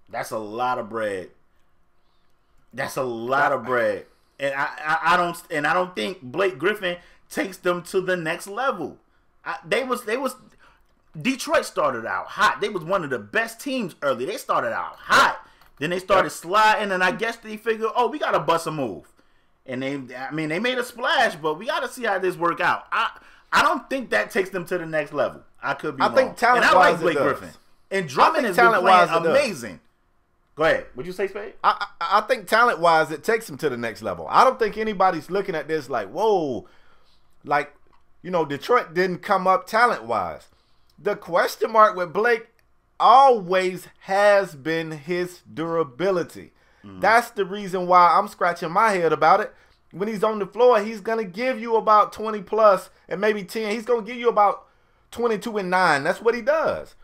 That's a lot of bread. That's a lot of bread. And I don't think Blake Griffin takes them to the next level. Detroit started out hot. They was one of the best teams early. They started out hot. Then they started sliding, and I guess they figured, we got to bust a move. And they made a splash, but we got to see how this work out. I don't think that takes them to the next level. I could be wrong. Think talent-wise, and I like Blake Griffin. And Drummond has been playing amazing. Go ahead. What'd you say, Spade? I think talent-wise, it takes him to the next level. I don't think anybody's looking at this like, whoa, like, Detroit didn't come up talent-wise. The question mark with Blake always has been his durability. That's the reason why I'm scratching my head about it. When he's on the floor, he's going to give you about 20 plus and maybe 10. He's going to give you about 22 and 9. That's what he does.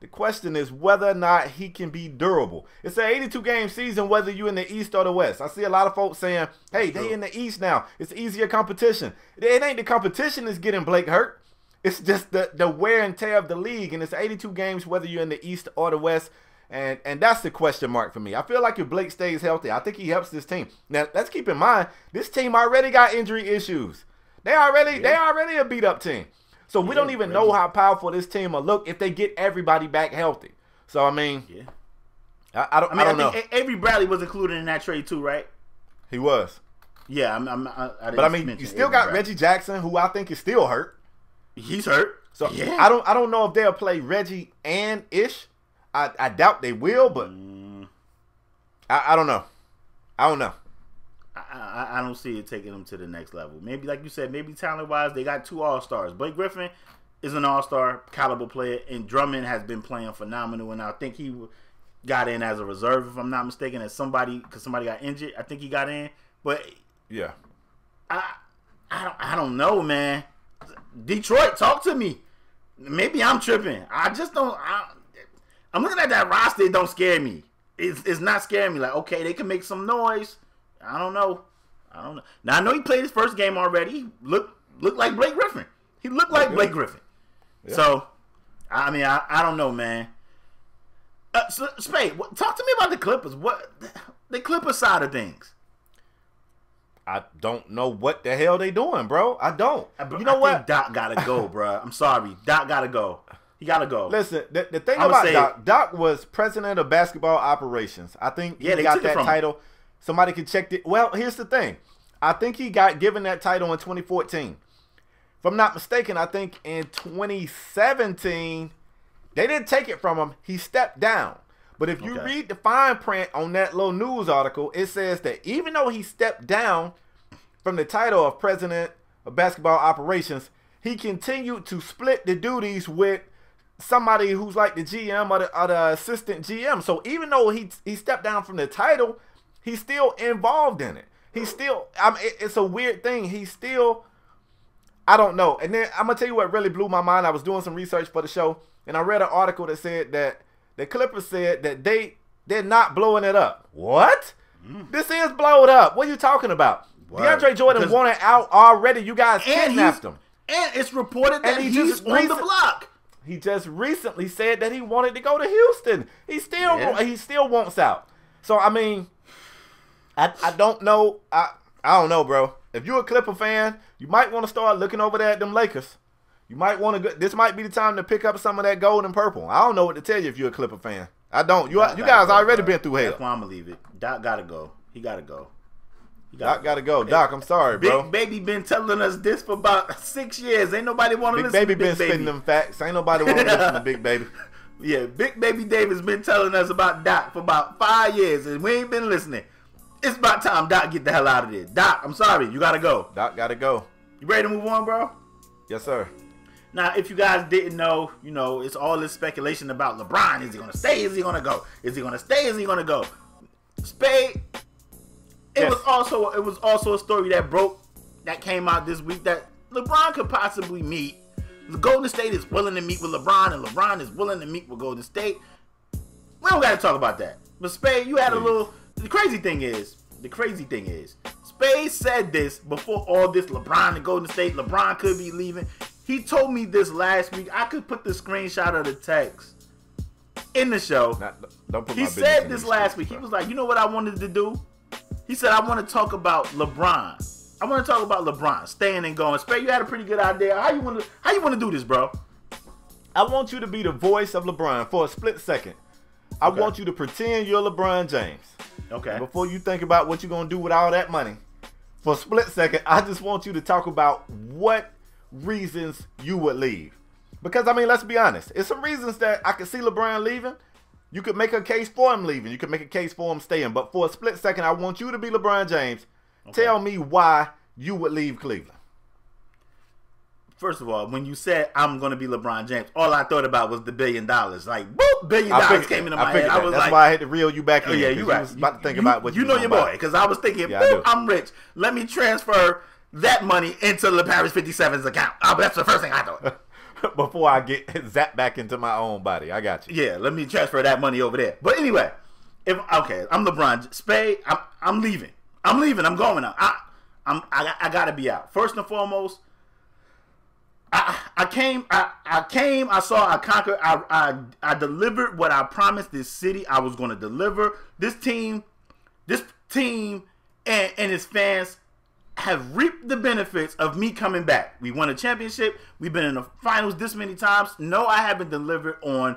The question is whether or not he can be durable. It's an 82-game season, whether you're in the East or the West. I see a lot of folks saying, hey, they in the East now. It's easier competition. It ain't the competition that's getting Blake hurt. It's just the wear and tear of the league, and it's 82 games whether you're in the East or the West, and that's the question mark for me. I feel like if Blake stays healthy, I think he helps this team. Now, let's keep in mind, this team already got injury issues. They already a beat-up team. So we don't even know how powerful this team will look if they get everybody back healthy. So, I mean, I don't know. Avery Bradley was included in that trade too, right? He was. Yeah, but I mean, you still got Reggie Jackson, who I think is still hurt. He's hurt. So I don't know if they'll play Reggie and Ish. I doubt they will, but I don't know. I don't know. I don't see it taking them to the next level. Maybe, like you said, maybe talent-wise, they got two All-Stars. Blake Griffin is an All-Star caliber player, and Drummond has been playing phenomenal, and I think he got in as a reserve, if I'm not mistaken, because somebody got injured. I think he got in. But, yeah, I don't know, man. Detroit, talk to me. Maybe I'm tripping. I just don't. I'm looking at that roster. It don't scare me. It's not scaring me. Like, okay, they can make some noise. I don't know. Now I know he played his first game already. He looked like Blake Griffin. He looked like Blake Griffin. Yeah. So, I mean, I don't know, man. So, Spade, talk to me about the Clippers. What the Clippers side of things? I don't know what the hell they doing, bro. I don't. You know what? Think Doc gotta go, bro. I'm sorry. Doc gotta go. He gotta go. Listen, the thing about Doc was president of basketball operations. I think he got that title. Somebody can check it. Well, here's the thing. I think he got given that title in 2014. If I'm not mistaken, I think in 2017, they didn't take it from him. He stepped down. But if you read the fine print on that little news article, it says that even though he stepped down from the title of president of basketball operations, he continued to split the duties with somebody who's like the GM or the assistant GM. So even though he stepped down from the title, he's still involved in it. He's still, it's a weird thing. He's still, I don't know. And then I'm going to tell you what really blew my mind. I was doing some research for the show, and I read an article that said that the Clippers said that they're not blowing it up. What? This is blowed up. What are you talking about? What? DeAndre Jordan wanted out already. You guys kidnapped him. And it's reported that he's on the block. He just recently said that he wanted to go to Houston. He still wants out. So, I mean, I don't know. I don't know, bro. If you're a Clipper fan, you might want to start looking over there at them Lakers. You might want to. This might be the time to pick up some of that gold and purple. I don't know what to tell you if you're a Clipper fan. I don't. You guys already been through hell. That's why I'm gonna leave it. Doc gotta go. He gotta go. Doc gotta go. Doc, I'm sorry, bro. Big Baby been telling us this for about 6 years. Ain't nobody want to listen to Big Baby. Been spitting them facts. Ain't nobody want to listen to Big Baby. Yeah, Big Baby Davis been telling us about Doc for about 5 years, and we ain't been listening. It's about time Doc get the hell out of there. Doc, I'm sorry. You gotta go. Doc gotta go. You ready to move on, bro? Yes, sir. Now, if you guys didn't know, you know, it's all this speculation about LeBron. Is he going to stay? Is he going to go? Is he going to stay? Is he going to go? Spade. It was also a story that came out this week that LeBron could possibly meet. The Golden State is willing to meet with LeBron, and LeBron is willing to meet with Golden State. We don't got to talk about that. But Spade, you had a little. The crazy thing is, Spade said this before all this LeBron and Golden State. LeBron could be leaving. He told me this last week. I could put the screenshot of the text in the show. He said this last week. He was like, you know what I wanted to do? He said, I want to talk about LeBron. I want to talk about LeBron staying and going. Spade, you had a pretty good idea. How you want to do this, bro? I want you to be the voice of LeBron for a split second. I want you to pretend you're LeBron James. Okay. And before you think about what you're going to do with all that money, for a split second, I just want you to talk about what reasons you would leave. Because, I mean, let's be honest. It's some reasons that I could see LeBron leaving. You could make a case for him leaving. You could make a case for him staying. But for a split second, I want you to be LeBron James. Okay. Tell me why you would leave Cleveland. First of all, when you said I'm going to be LeBron James, all I thought about was the $1 billion. Like, whoop, $1 billion came into my head. That's why I had to reel you back in. Oh, yeah, you're right. You was about to think about what you know your boy, because I was thinking, I'm rich. Let me transfer that money into the Paris 57's account. That's the first thing I thought. Before I get zapped back into my own body. I got you. Yeah, let me transfer that money over there. But anyway, I'm LeBron. Spade, I'm leaving. I'm leaving. I'm going out. I got to be out. First and foremost, I came, I saw, I conquered, I delivered what I promised this city I was going to deliver. This team and its fans have reaped the benefits of me coming back. We won a championship. We've been in the finals this many times. No, I haven't delivered on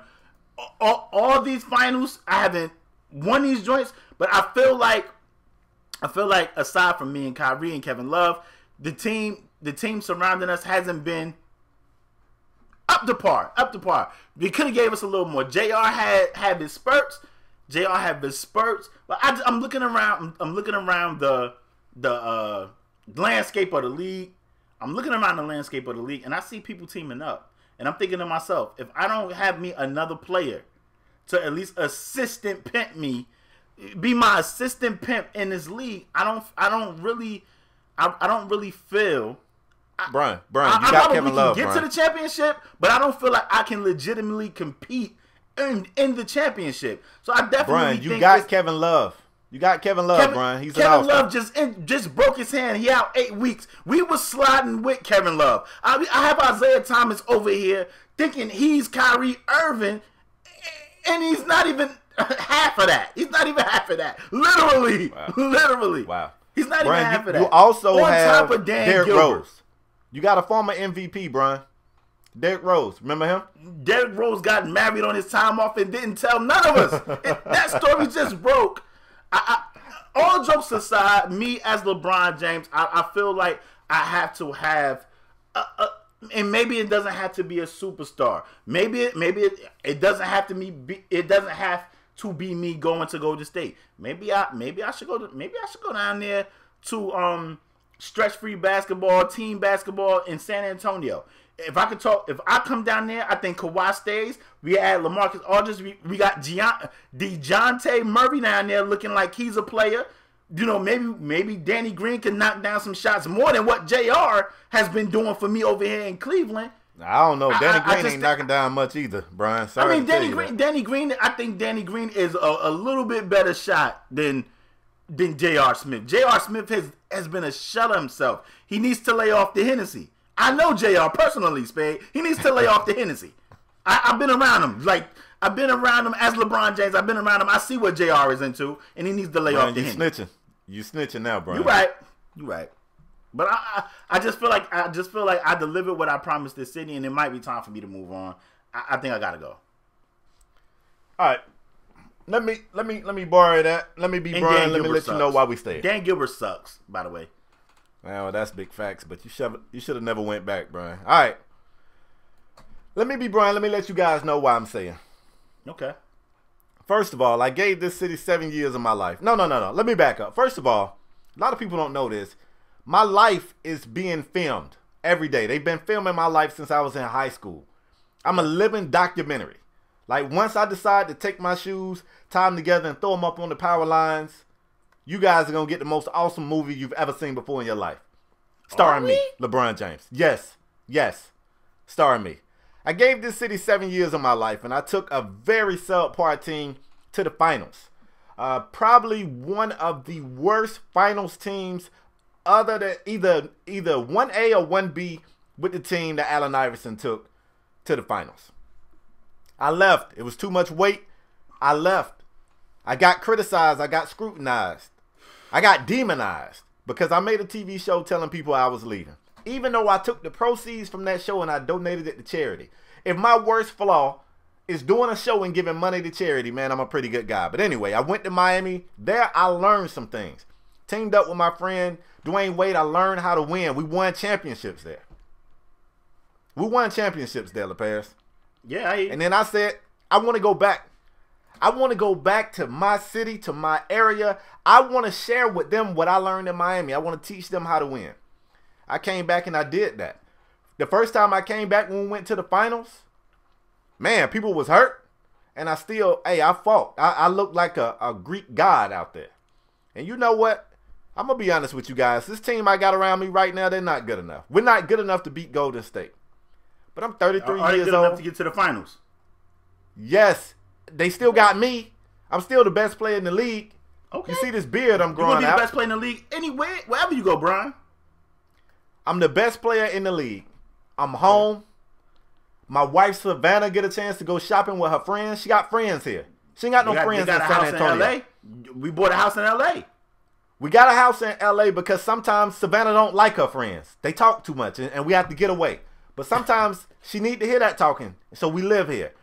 all these finals. I haven't won these joints, but I feel like aside from me and Kyrie and Kevin Love, the team surrounding us hasn't been up to par. They could have gave us a little more. JR had his spurts. But I'm looking around. I'm looking around the landscape of the league. And I see people teaming up. And I'm thinking to myself, if I don't have me another player to at least assistant pimp me, be my assistant pimp in this league, I don't really feel. Brian, you got Kevin Love. Get to the championship, but I don't feel like I can legitimately compete in the championship. So I definitely Brian, you got Kevin Love. You got Kevin Love, Brian. He's Kevin Love just broke his hand. He out 8 weeks. We was sliding with Kevin Love. I have Isaiah Thomas over here thinking he's Kyrie Irving, and he's not even half of that. Literally. Wow. He's not even half of that. You also have top of Derrick Rose. You got a former MVP, Brian. Derrick Rose. Remember him? Derrick Rose got married on his time off and didn't tell none of us. That story just broke. All jokes aside, me as LeBron James, I feel like I have to have and maybe it doesn't have to be a superstar. Maybe it doesn't have to be. It doesn't have to be me going to Golden State. Maybe I should go down there to stretch free basketball, team basketball in San Antonio. If I come down there, I think Kawhi stays. We add LaMarcus Aldridge. We got DeJounte Murray down there looking like he's a player. You know, maybe Danny Green can knock down some shots more than what JR has been doing for me over here in Cleveland. I don't know. Danny Green ain't knocking down much either, Brian. Sorry. I mean, Danny Green. I think Danny Green is a little bit better shot than J.R. Smith. J.R. Smith has been a shell of himself. He needs to lay off the Hennessy. I know J.R. personally, Spade. He needs to lay off the Hennessy. I've been around him. I've been around him as LeBron James. I've been around him. I see what JR is into, and he needs to lay off the Hennessy. You snitching now, Brian. You right. But I just feel like I delivered what I promised this city, and it might be time for me to move on. I think I gotta go. All right. Let me borrow that. Let me be and Brian. Let me let you know why we stay. Dan Gilbert sucks, by the way. Well, that's big facts, but you should have never went back, Brian. All right. Let me be Brian. Let me let you guys know why I'm saying. Okay. First of all, I gave this city 7 years of my life. No. Let me back up. First of all, a lot of people don't know this. My life is being filmed every day. They've been filming my life since I was in high school. I'm a living documentary. Like, once I decide to take my shoes, tie them together, and throw them up on the power lines, you guys are going to get the most awesome movie you've ever seen before in your life. Starring me, LeBron James. Yes. Yes. Starring me. I gave this city 7 years of my life, and I took a very subpar team to the finals. Probably one of the worst finals teams other than either 1A or 1B with the team that Allen Iverson took to the finals. I left. It was too much weight. I left. I got criticized. I got scrutinized. I got demonized because I made a TV show telling people I was leaving. Even though I took the proceeds from that show and I donated it to charity. If my worst flaw is doing a show and giving money to charity, man, I'm a pretty good guy. But anyway, I went to Miami. There, I learned some things. Teamed up with my friend Dwayne Wade. I learned how to win. We won championships there. We won championships there, LeParis. Yeah. And then I said, I want to go back. I want to go back to my city, to my area. I want to share with them what I learned in Miami. I want to teach them how to win. I came back and I did that. The first time I came back when we went to the finals, man, people was hurt. And I still, I fought. I looked like a Greek god out there. And you know what? I'm going to be honest with you guys. This team I got around me right now, they're not good enough. We're not good enough to beat Golden State. But I'm 33 Are they years good old. enough to get to the finals? Yes. They still got me. I'm still the best player in the league. Okay. You see this beard I'm You're growing going to be out? the best player in the league anywhere, wherever you go, Brian. I'm the best player in the league. I'm home. My wife, Savannah, get a chance to go shopping with her friends. She got friends here. She ain't got no friends in San Antonio. We bought a house in L.A. We got a house in L.A. because sometimes Savannah don't like her friends. They talk too much, and we have to get away. But sometimes she need to hear that talking, so we live here.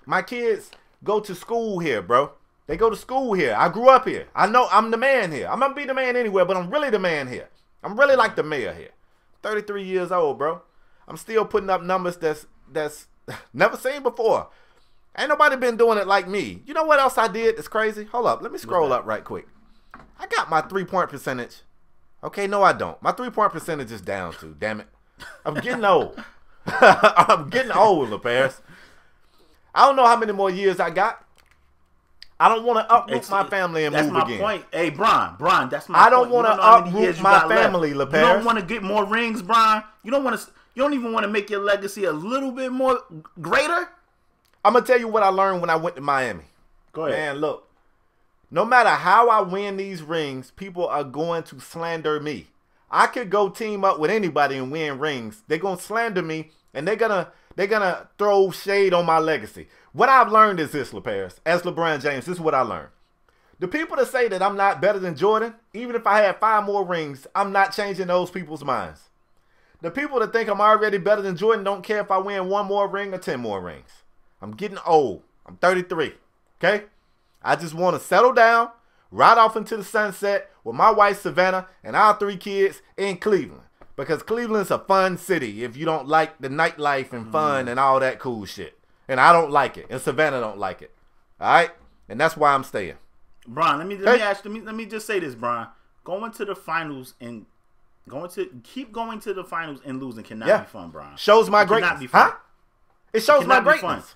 My kids go to school here, bro. They go to school here. I grew up here. I know I'm the man here. I'm going to be the man anywhere, but I'm really the man here. I'm really like the mayor here. 33 years old, bro. I'm still putting up numbers that's never seen before. Ain't nobody been doing it like me. You know what else I did that's crazy? Hold up. Let me scroll up right quick. I got my three-point percentage. Okay, no, I don't. My three-point percentage is down too. Damn it. I'm getting old. I'm getting old, LeParis. I don't know how many more years I got. I don't want to uproot my family and move again. That's my point. Hey, Brian, that's my point. I don't want to uproot my family, LeParis. You don't want to get more rings, Brian. You don't even want to make your legacy a little bit more greater. I'm going to tell you what I learned when I went to Miami. Go ahead. Man, look. No matter how I win these rings, people are going to slander me. I could go team up with anybody and win rings. They're going to slander me, and they're gonna throw shade on my legacy. What I've learned is this, LeParis. As LeBron James, this is what I learned. The people that say that I'm not better than Jordan, even if I had 5 more rings, I'm not changing those people's minds. The people that think I'm already better than Jordan don't care if I win 1 more ring or 10 more rings. I'm getting old. I'm 33. Okay? I just want to settle down, ride off into the sunset with my wife, Savannah, and our 3 kids in Cleveland. Because Cleveland's a fun city if you don't like the nightlife and fun and all that cool shit. And I don't like it. And Savannah don't like it. All right? And that's why I'm staying. Brian, let me just say this, Brian. Going to the finals and keep going to the finals and losing cannot be fun, Brian. Shows my greatness. Huh? It shows my greatness.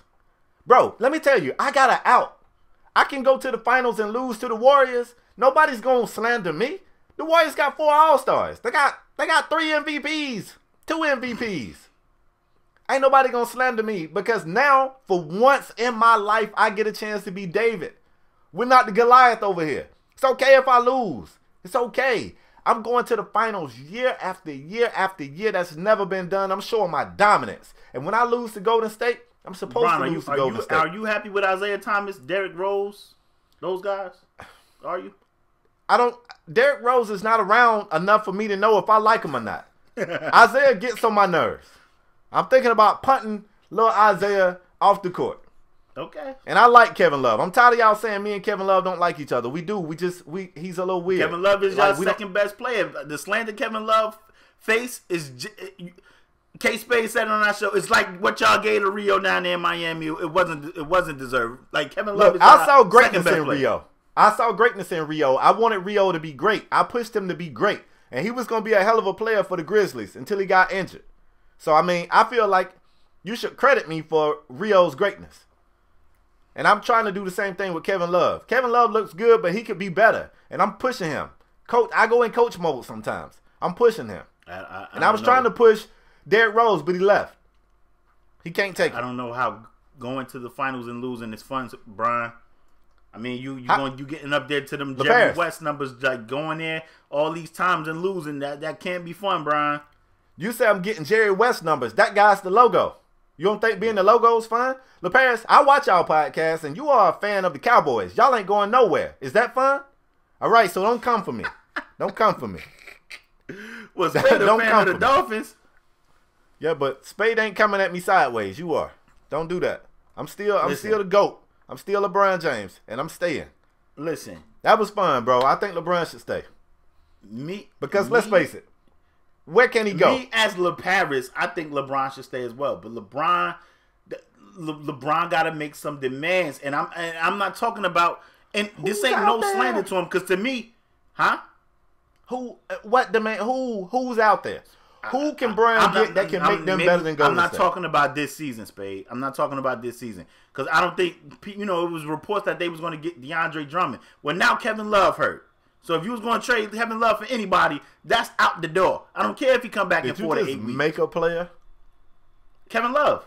Bro, let me tell you, I got an out. I can go to the finals and lose to the Warriors. Nobody's going to slander me. The Warriors got 4 All-Stars. They got 3 MVPs, 2 MVPs. Ain't nobody going to slander me because now, for once in my life, I get a chance to be David. We're not the Goliath over here. It's okay if I lose. It's okay. I'm going to the finals year after year after year. That's never been done. I'm showing my dominance. And when I lose to Golden State, I'm supposed to lose to Golden State. Are you happy with Isaiah Thomas, Derrick Rose, those guys? Are you? Derrick Rose is not around enough for me to know if I like him or not. Isaiah gets on my nerves. I'm thinking about punting little Isaiah off the court. Okay. And I like Kevin Love. I'm tired of y'all saying me and Kevin Love don't like each other. We do. He's a little weird. Kevin Love is your second best player. The slander Kevin Love face is... K-Spade said on our show, it's like what y'all gave to Rio down there in Miami. It wasn't deserved. Like Kevin Love is I saw greatness in Rio. I saw greatness in Rio. I wanted Rio to be great. I pushed him to be great. And he was going to be a hell of a player for the Grizzlies until he got injured. So, I mean, I feel like you should credit me for Rio's greatness. And I'm trying to do the same thing with Kevin Love. Kevin Love looks good, but he could be better. And I'm pushing him. Coach, I go in coach mode sometimes. I'm pushing him. I was trying to push Derrick Rose, but he left. He can't take it. I don't know how going to the finals and losing is fun, Brian. I mean, you getting up there to them Jerry West numbers, like going there all these times and losing. That can't be fun, Brian. You say I'm getting Jerry West numbers. That guy's the logo. You don't think being the logo is fun? LaParis, I watch y'all podcast, and you are a fan of the Cowboys. Y'all ain't going nowhere. Is that fun? All right, so don't come for me. Don't come for me. Well, Spade a fan of the Dolphins. Yeah, but Spade ain't coming at me sideways. You are. Don't do that. I'm still the GOAT. I'm still LeBron James, and I'm staying. Listen. That was fun, bro. I think LeBron should stay. Let's face it. Where can he go? Me as LaParis, I think LeBron should stay as well. But LeBron got to make some demands, and I'm not talking about. And this ain't no slander to him, because to me, What demand? Who's out there? Who can Brown get that can make them better than Golden State? I'm not talking about this season, Spade. I'm not talking about this season, because I don't think it was reports that they was going to get DeAndre Drummond. Well, now Kevin Love hurt. So if you was going to trade Kevin Love for anybody, that's out the door. I don't care if he come back in 4 to 8 weeks. Make a player? Kevin Love.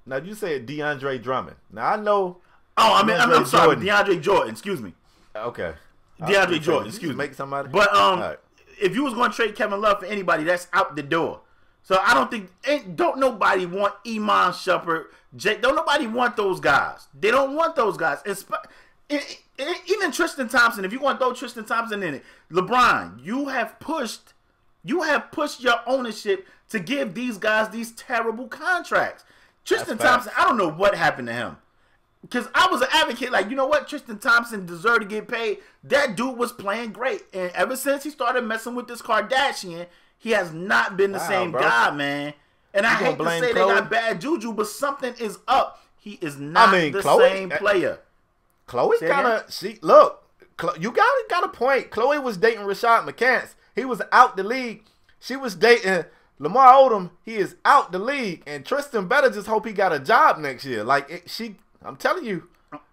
Now you said DeAndre Drummond. Now I know. Oh, I'm sorry, DeAndre Jordan. Excuse me. Okay. DeAndre Jordan. Excuse me. Make somebody. But right. If you was going to trade Kevin Love for anybody, that's out the door. So I don't think. Don't nobody want Iman Shumpert. Don't nobody want those guys. They don't want those guys. Even Tristan Thompson, if you want to throw Tristan Thompson in it, LeBron, you have pushed your ownership to give these guys these terrible contracts. Tristan Thompson, I don't know what happened to him. Because I was an advocate, like, you know what? Tristan Thompson deserved to get paid. That dude was playing great. And ever since he started messing with this Kardashian, he has not been the same guy, man. And I hate to say they got bad juju, but something is up. He is not the same player. Chloe kind of, you got a point. Chloe was dating Rashad McCants. He was out the league. She was dating Lamar Odom. He is out the league. And Tristan better just hope he got a job next year. I'm telling you,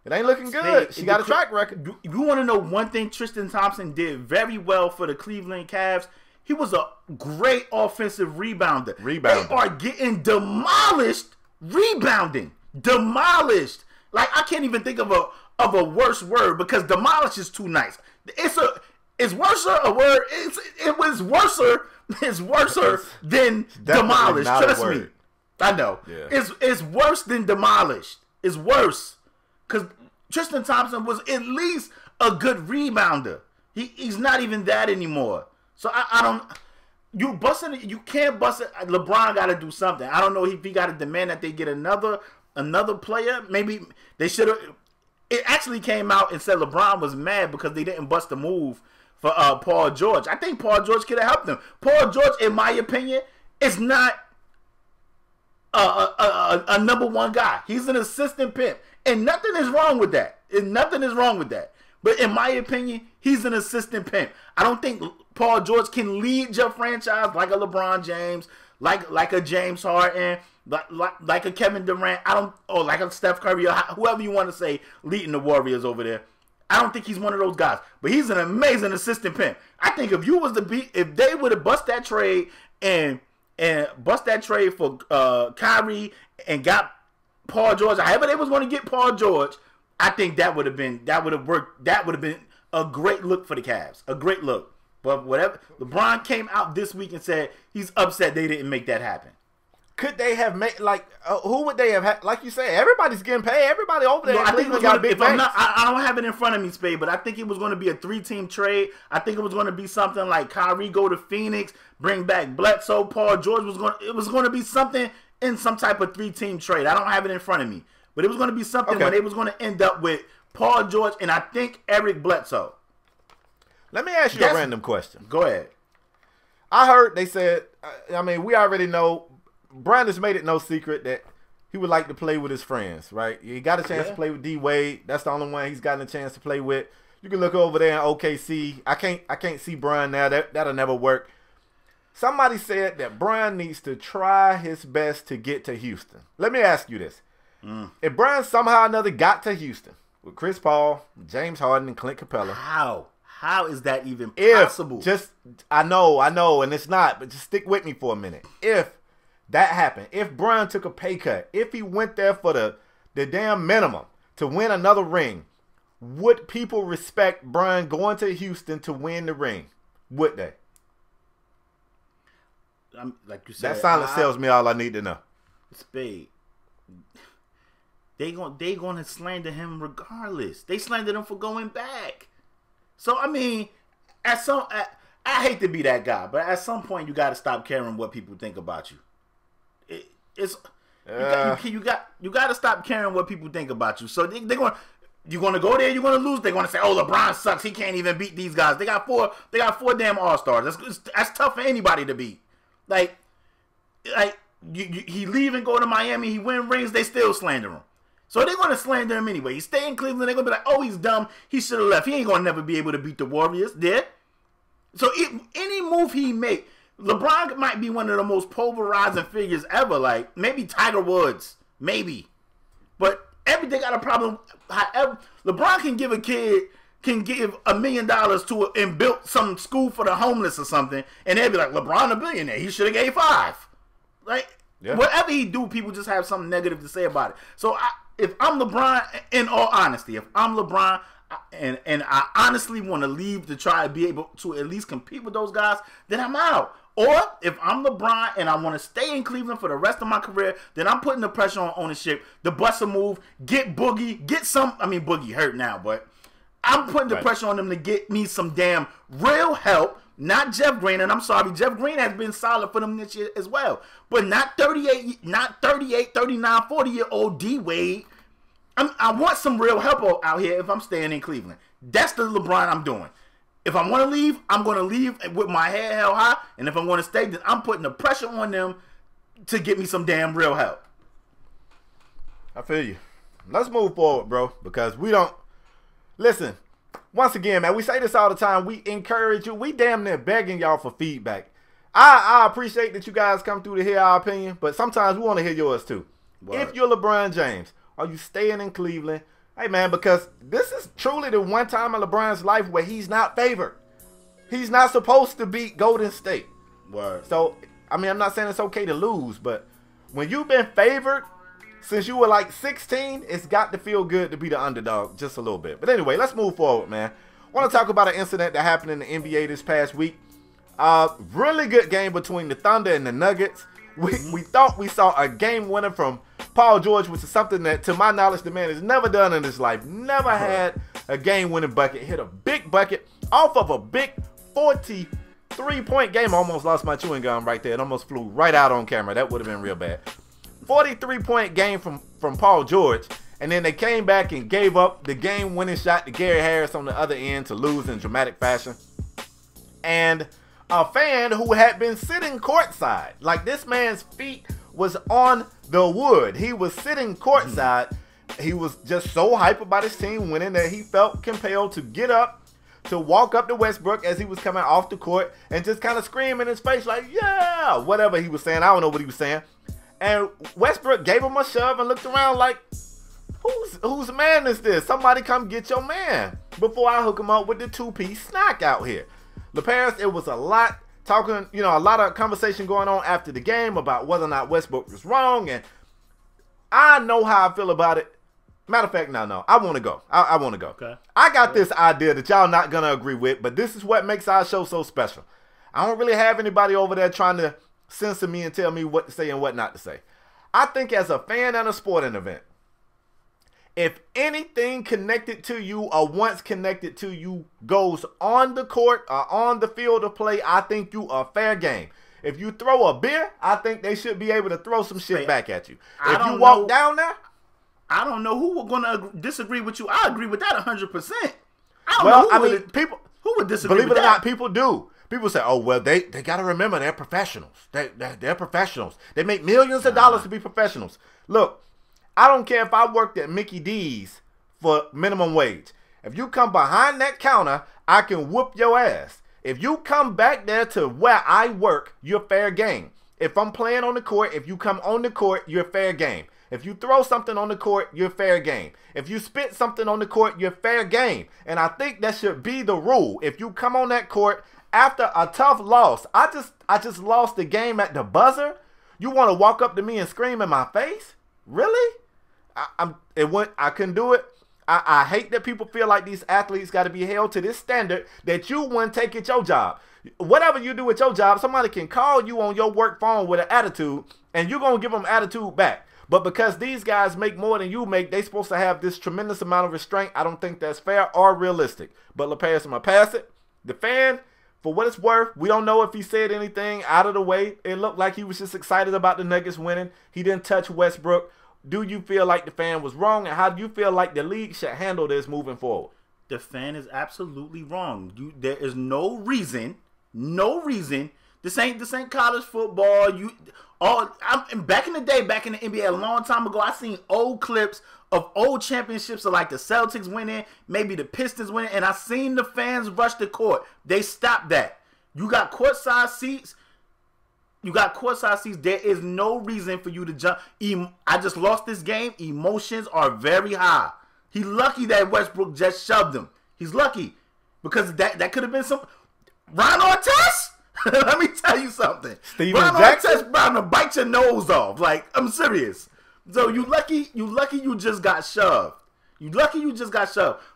it ain't looking good. She got a track record. You want to know one thing Tristan Thompson did very well for the Cleveland Cavs? He was a great offensive rebounder. They are getting demolished rebounding. Demolished. Like, I can't even think of a worse word, because demolish is too nice. It's worser a word. It was worser. It's worser than demolished. Trust me. I know. Yeah. It's worse than demolished. It's worse, because Tristan Thompson was at least a good rebounder. He's not even that anymore. So I don't. You can't bust it. LeBron got to do something. I don't know if he got to demand that they get another player. Maybe they should have. It actually came out and said LeBron was mad because they didn't bust the move for Paul George. I think Paul George could have helped them. Paul George, in my opinion, is not a number one guy. He's an assistant pimp, and nothing is wrong with that. But in my opinion, he's an assistant pimp. I don't think Paul George can lead your franchise like a LeBron James, like a James Harden, like a Kevin Durant. Or like a Steph Curry, or whoever you want to say leading the Warriors over there. I don't think he's one of those guys. But he's an amazing assistant pimp. I think if they would have bust that trade and bust that trade for Kyrie and got Paul George, however they was going to get Paul George, I think that would have worked. That would have been a great look for the Cavs. A great look. But whatever, LeBron came out this week and said he's upset they didn't make that happen. Could they have made, who would they have had? Like you say, everybody's getting paid. Everybody over there. I think it was got big banks. I don't have it in front of me, Spade, but I think it was going to be a 3-team trade. I think it was going to be something like Kyrie go to Phoenix, bring back Bledsoe, Paul George it was going to be something in some type of 3-team trade. I don't have it in front of me, but it was going to be something where they was going to end up with Paul George and I think Eric Bledsoe. Let me ask you a random question. Go ahead. I heard they said, we already know, Brandon's made it no secret that he would like to play with his friends, right? He got a chance to play with D-Wade. That's the only one he's gotten a chance to play with. You can look over there in OKC. I can't see Bron now. That'll never work. Somebody said that Bron needs to try his best to get to Houston. Let me ask you this. If Bron somehow or another got to Houston with Chris Paul, James Harden, and Clint Capella. How is that even possible? I know, and it's not, but just stick with me for a minute. If that happened, if Bron took a pay cut, if he went there for the damn minimum to win another ring, would people respect Bron going to Houston to win the ring? Would they? Like you said, that silence tells me all I need to know. Spade. They gonna slander him regardless. They slandered him for going back. So I mean, I hate to be that guy, but at some point you got to stop caring what people think about you. You got to stop caring what people think about you. So you're gonna go there, you're gonna lose. They're gonna say, "Oh, LeBron sucks. He can't even beat these guys." They got four damn All-Stars. That's tough for anybody to beat. Like he leave and go to Miami, he win rings, they still slander him. So they're going to slander him anyway. He stay in Cleveland, they're going to be like, oh, he's dumb, he should have left. He ain't going to never be able to beat the Warriors. Yeah. So any move he make, LeBron might be one of the most polarizing figures ever. Like, maybe Tiger Woods. Maybe. But everything got a problem. However, LeBron can give $1 million to and built some school for the homeless or something, and they'd be like, LeBron a billionaire. He should have gave 5. Like, whatever he do, people just have something negative to say about it. So if I'm LeBron, in all honesty, if I'm LeBron and I honestly want to leave to try to be able to at least compete with those guys, then I'm out. Or if I'm LeBron and I want to stay in Cleveland for the rest of my career, then I'm putting the pressure on ownership to bust a move, get Boogie, Boogie hurt now, but I'm putting the pressure on them to get me some damn real help, not Jeff Green. And I'm sorry, Jeff Green has been solid for them this year as well. But not 38, 39, 40-year-old D-Wade. I want some real help out here if I'm staying in Cleveland. That's the LeBron I'm doing. If I want to leave, I'm going to leave with my head held high. And if I want to stay, then I'm putting the pressure on them to get me some damn real help. I feel you. Let's move forward, bro, because we don't... Listen, once again, man, we say this all the time. We encourage you. We damn near begging y'all for feedback. I appreciate that you guys come through to hear our opinion, but sometimes we want to hear yours too. Word. If you're LeBron James, are you staying in Cleveland? Hey, man, because this is truly the one time in LeBron's life where he's not favored. He's not supposed to beat Golden State. Word. So, I mean, I'm not saying it's okay to lose, but when you've been favored since you were like 16, it's got to feel good to be the underdog just a little bit. But anyway, let's move forward, man. I want to talk about an incident that happened in the NBA this past week. Really good game between the Thunder and the Nuggets. We thought we saw a game winner from Paul George, which is something that, to my knowledge, the man has never done in his life. Never had a game-winning bucket. Hit a big bucket off of a big 43-point game. I almost lost my chewing gum right there. It almost flew right out on camera. That would have been real bad. 43-point game from Paul George, and then they came back and gave up the game-winning shot to Gary Harris on the other end to lose in dramatic fashion. And a fan who had been sitting courtside, like this man's feet was on the wood. He was sitting courtside. He was just so hype about his team winning that he felt compelled to get up, to walk up to Westbrook as he was coming off the court and just kind of scream in his face like, yeah, whatever he was saying. I don't know what he was saying. And Westbrook gave him a shove and looked around like, whose man is this? Somebody come get your man before I hook him up with the two-piece snack out here. LeParis, it was a lot talking, a lot of conversation going on after the game about whether or not Westbrook was wrong. And I know how I feel about it. Matter of fact, no, I want to go. I want to go. Okay. I got this idea that y'all not going to agree with, but this is what makes our show so special. I don't really have anybody over there trying to censor me and tell me what to say and what not to say. I think as a fan at a sporting event, if anything connected to you or once connected to you goes on the court or on the field of play, I think you are fair game. If you throw a beer, I think they should be able to throw some shit back at you. If you walk down there, I don't know who we're going to disagree with you. I agree with that 100%. People who would disagree believe with it or that? not, people do. People say, oh, well, they got to remember they're professionals. They're professionals. They make millions of dollars to be professionals. Look, I don't care if I worked at Mickey D's for minimum wage. If you come behind that counter, I can whoop your ass. If you come back there to where I work, you're fair game. If I'm playing on the court, if you come on the court, you're fair game. If you throw something on the court, you're fair game. If you spit something on the court, you're fair game. And I think that should be the rule. If you come on that court after a tough loss, I just lost the game at the buzzer. You want to walk up to me and scream in my face? Really? I couldn't do it. I hate that people feel like these athletes got to be held to this standard that you wouldn't take at your job. Whatever you do at your job, somebody can call you on your work phone with an attitude, and you're going to give them attitude back. But because these guys make more than you make, they supposed to have this tremendous amount of restraint. I don't think that's fair or realistic. But LePass, I'm going to pass it. The fan, for what it's worth, we don't know if he said anything out of the way. It looked like he was just excited about the Nuggets winning. He didn't touch Westbrook. Do you feel like the fan was wrong, and how do you feel like the league should handle this moving forward? The fan is absolutely wrong. There is no reason. This ain't college football. Back in the day, back in the NBA, a long time ago, I seen old clips of old championships of like the Celtics winning, maybe the Pistons winning, and I seen the fans rush the court. They stopped that. You got courtside seats. There is no reason for you to jump. I just lost this game. Emotions are very high. He's lucky that Westbrook just shoved him. He's lucky because that could have been some Ron Artest. Let me tell you something. Ron Artest bound to bite your nose off. Like, I'm serious. So you lucky you just got shoved.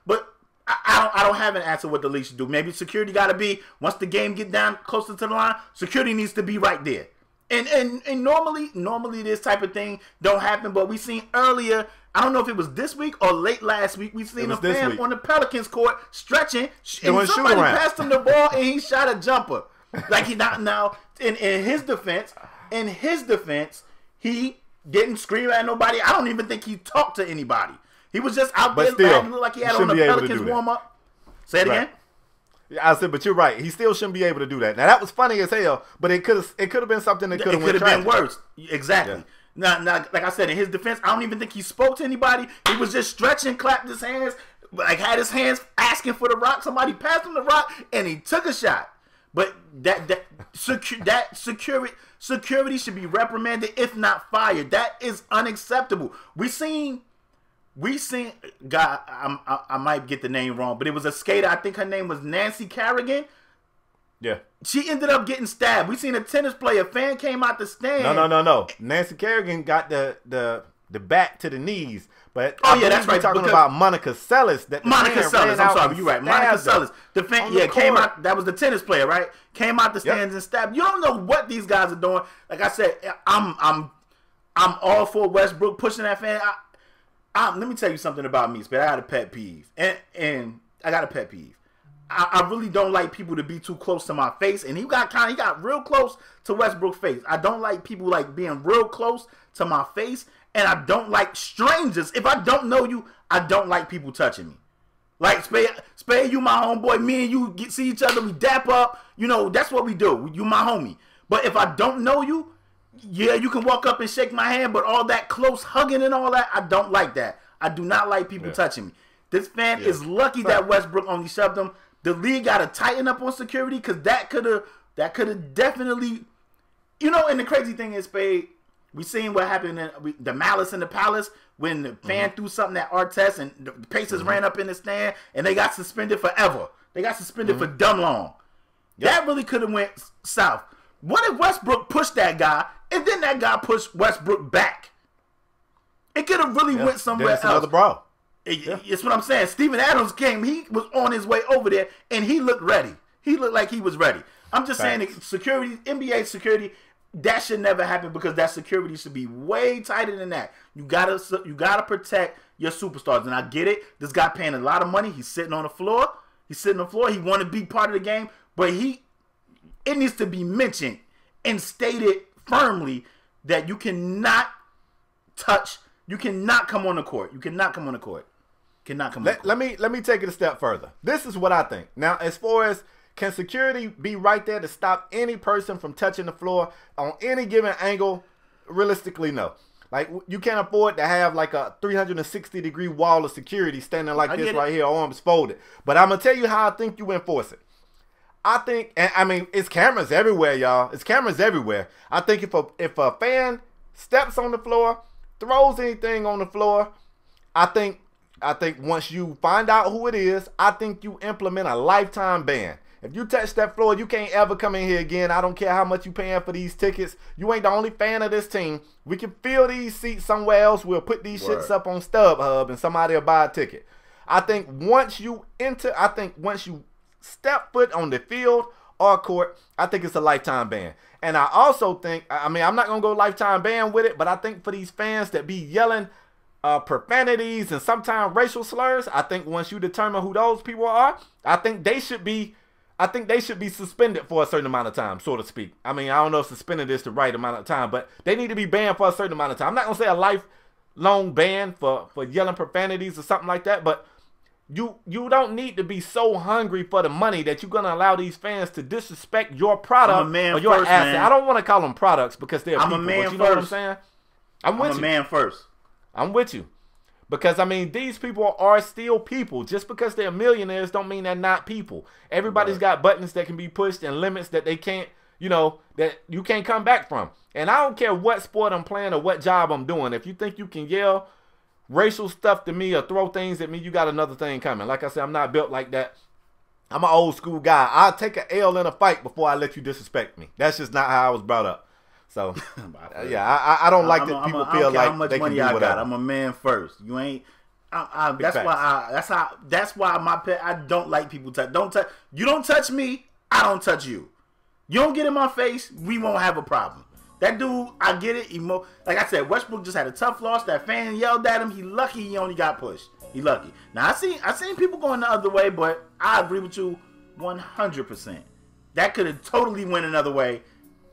But I don't have an answer what the league should do. Maybe security got to be, once the game get down closer to the line, security needs to be right there. And normally this type of thing don't happen, but we seen earlier, I don't know if it was this week or late last week, we seen a fan on the Pelicans court stretching, and somebody passed him the ball and he shot a jumper. Like he not now in his defense, he didn't scream at nobody. I don't even think he talked to anybody. He was just out there laughing, looked like he had on the Pelicans warm up. Say it again. Yeah, I said, but you're right. He still shouldn't be able to do that. Now that was funny as hell, but it could have been something that could have been worse. Exactly. Yeah. Now, like I said, in his defense, I don't even think he spoke to anybody. He was just stretching, clapped his hands, like had his hands asking for the rock. Somebody passed him the rock, and he took a shot. But security should be reprimanded, if not fired. That is unacceptable. We seen. God, I might get the name wrong, but it was a skater. I think her name was Nancy Kerrigan. Yeah. She ended up getting stabbed. We seen a tennis player. Fan came out the stand. No. Nancy Kerrigan got the back to the knees. But that's right. Talking about Monica Seles. Monica Seles. I'm sorry, you're right. Monica Seles. The fan, came out. That was the tennis player, right? Came out the stands and stabbed. You don't know what these guys are doing. Like I said, I'm all for Westbrook pushing that fan. Let me tell you something about me, but I got a pet peeve, and I got a pet peeve. I really don't like people to be too close to my face, and he got real close to Westbrook's face. I don't like people like being real close to my face, and I don't like strangers. If I don't know you, I don't like people touching me. Like Spade, you my homeboy. Me and you see each other, we dap up. You know that's what we do. You my homie. But if I don't know you, yeah, you can walk up and shake my hand, but all that close hugging and all that, I don't like that. I do not like people touching me. This fan is lucky that Westbrook only shoved him. The league got to tighten up on security because that could have definitely, and the crazy thing is, Spade, we seen what happened in the Malice in the Palace when the fan threw something at Artest and the Pacers ran up in the stand and they got suspended forever. They got suspended for dumb long. Yep. That really could have went south. What if Westbrook pushed that guy and then that guy pushed Westbrook back? It could have really went somewhere else. Another brawl. It's what I'm saying. Steven Adams came. He was on his way over there, and he looked ready. He looked like he was ready. I'm just saying that security, NBA security, that should never happen because that security should be way tighter than that. You gotta protect your superstars. And I get it. This guy paying a lot of money. He's sitting on the floor. He want to be part of the game, but it needs to be mentioned and stated firmly that you cannot touch. You cannot come on the court. You cannot come on the court. Let me take it a step further. This is what I think. Now, as far as can security be right there to stop any person from touching the floor on any given angle? Realistically, no. Like, you can't afford to have like a 360-degree wall of security standing like this right here, arms folded. But I'm going to tell you how I think you enforce it. I think, and I mean, it's cameras everywhere, y'all. It's cameras everywhere. I think if a fan steps on the floor, throws anything on the floor, I think once you find out who it is, I think you implement a lifetime ban. If you touch that floor, you can't ever come in here again. I don't care how much you paying for these tickets. You ain't the only fan of this team. We can fill these seats somewhere else. We'll put these shits up on StubHub and somebody will buy a ticket. I think once you step foot on the field or court, I think it's a lifetime ban. And I also think, I mean, I'm not going to go lifetime ban with it, but I think for these fans that be yelling profanities and sometimes racial slurs, I think once you determine who those people are, I think they should be suspended for a certain amount of time, so to speak. I mean, I don't know if suspended is the right amount of time, but they need to be banned for a certain amount of time. I'm not going to say a lifelong ban for yelling profanities or something like that, but you don't need to be so hungry for the money that you're going to allow these fans to disrespect your product or your asset. Man. I don't want to call them products because they're people, but you know what I'm saying? I'm a man first. I'm with you. Because, I mean, these people are still people. Just because they're millionaires don't mean they're not people. Everybody's got buttons that can be pushed and limits that they can't, you know, that you can't come back from. And I don't care what sport I'm playing or what job I'm doing. If you think you can yell racial stuff to me or throw things at me, you got another thing coming. Like I said, I'm not built like that. I'm an old school guy. I'll take an L in a fight before I let you disrespect me. That's just not how I was brought up. So, yeah, I don't like that people feel like they can do whatever. I'm a man first. You ain't. That's why my pet. I don't like people touch. You don't touch me. I don't touch you. You don't get in my face. We won't have a problem. That dude, I get it. Like I said, Westbrook just had a tough loss. That fan yelled at him. He lucky he only got pushed. He lucky. Now I seen people going the other way, but I agree with you 100%. That could have totally went another way.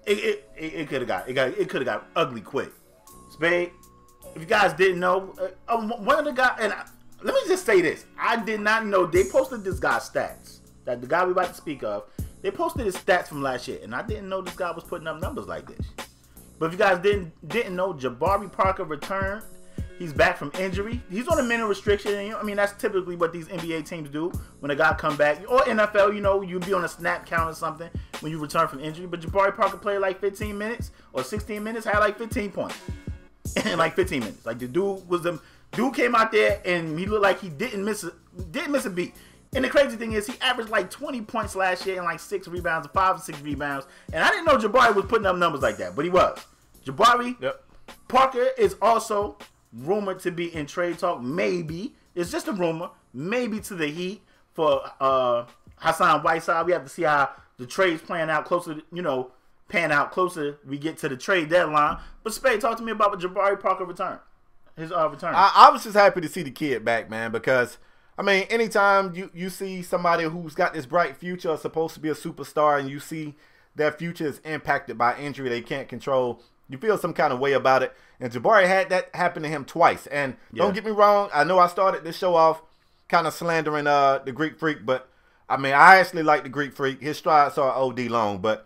It could have got ugly quick. Spade, if you guys didn't know, one of the guys, and let me just say this: I did not know they posted this guy's stats. That the guy we about to speak of, they posted his stats from last year, and I didn't know this guy was putting up numbers like this. But if you guys didn't know, Jabari Parker returned. He's back from injury. He's on a minute restriction. And, I mean, that's typically what these NBA teams do when a guy come back. Or NFL, you know, you'd be on a snap count or something when you return from injury. But Jabari Parker played like 15 minutes or 16 minutes, had like 15 points in like 15 minutes. Like the dude came out there and he looked like he didn't miss a beat. And the crazy thing is he averaged like 20 points last year and like 6 rebounds, 5 or 6 rebounds. And I didn't know Jabari was putting up numbers like that, but he was. Jabari Parker is also rumored to be in trade talk, maybe. It's just a rumor. Maybe to the Heat for Hassan Whiteside. We have to see how the trade's playing out closer, closer we get to the trade deadline. But Spade, talk to me about Jabari Parker return. His return. I was just happy to see the kid back, man, because I mean, anytime you see somebody who's got this bright future, or supposed to be a superstar, and you see their future is impacted by injury they can't control, you feel some kind of way about it. And Jabari had that happen to him twice. And don't get me wrong, I know I started this show off kind of slandering the Greek Freak, but I mean, I actually like the Greek Freak. His strides are OD long, but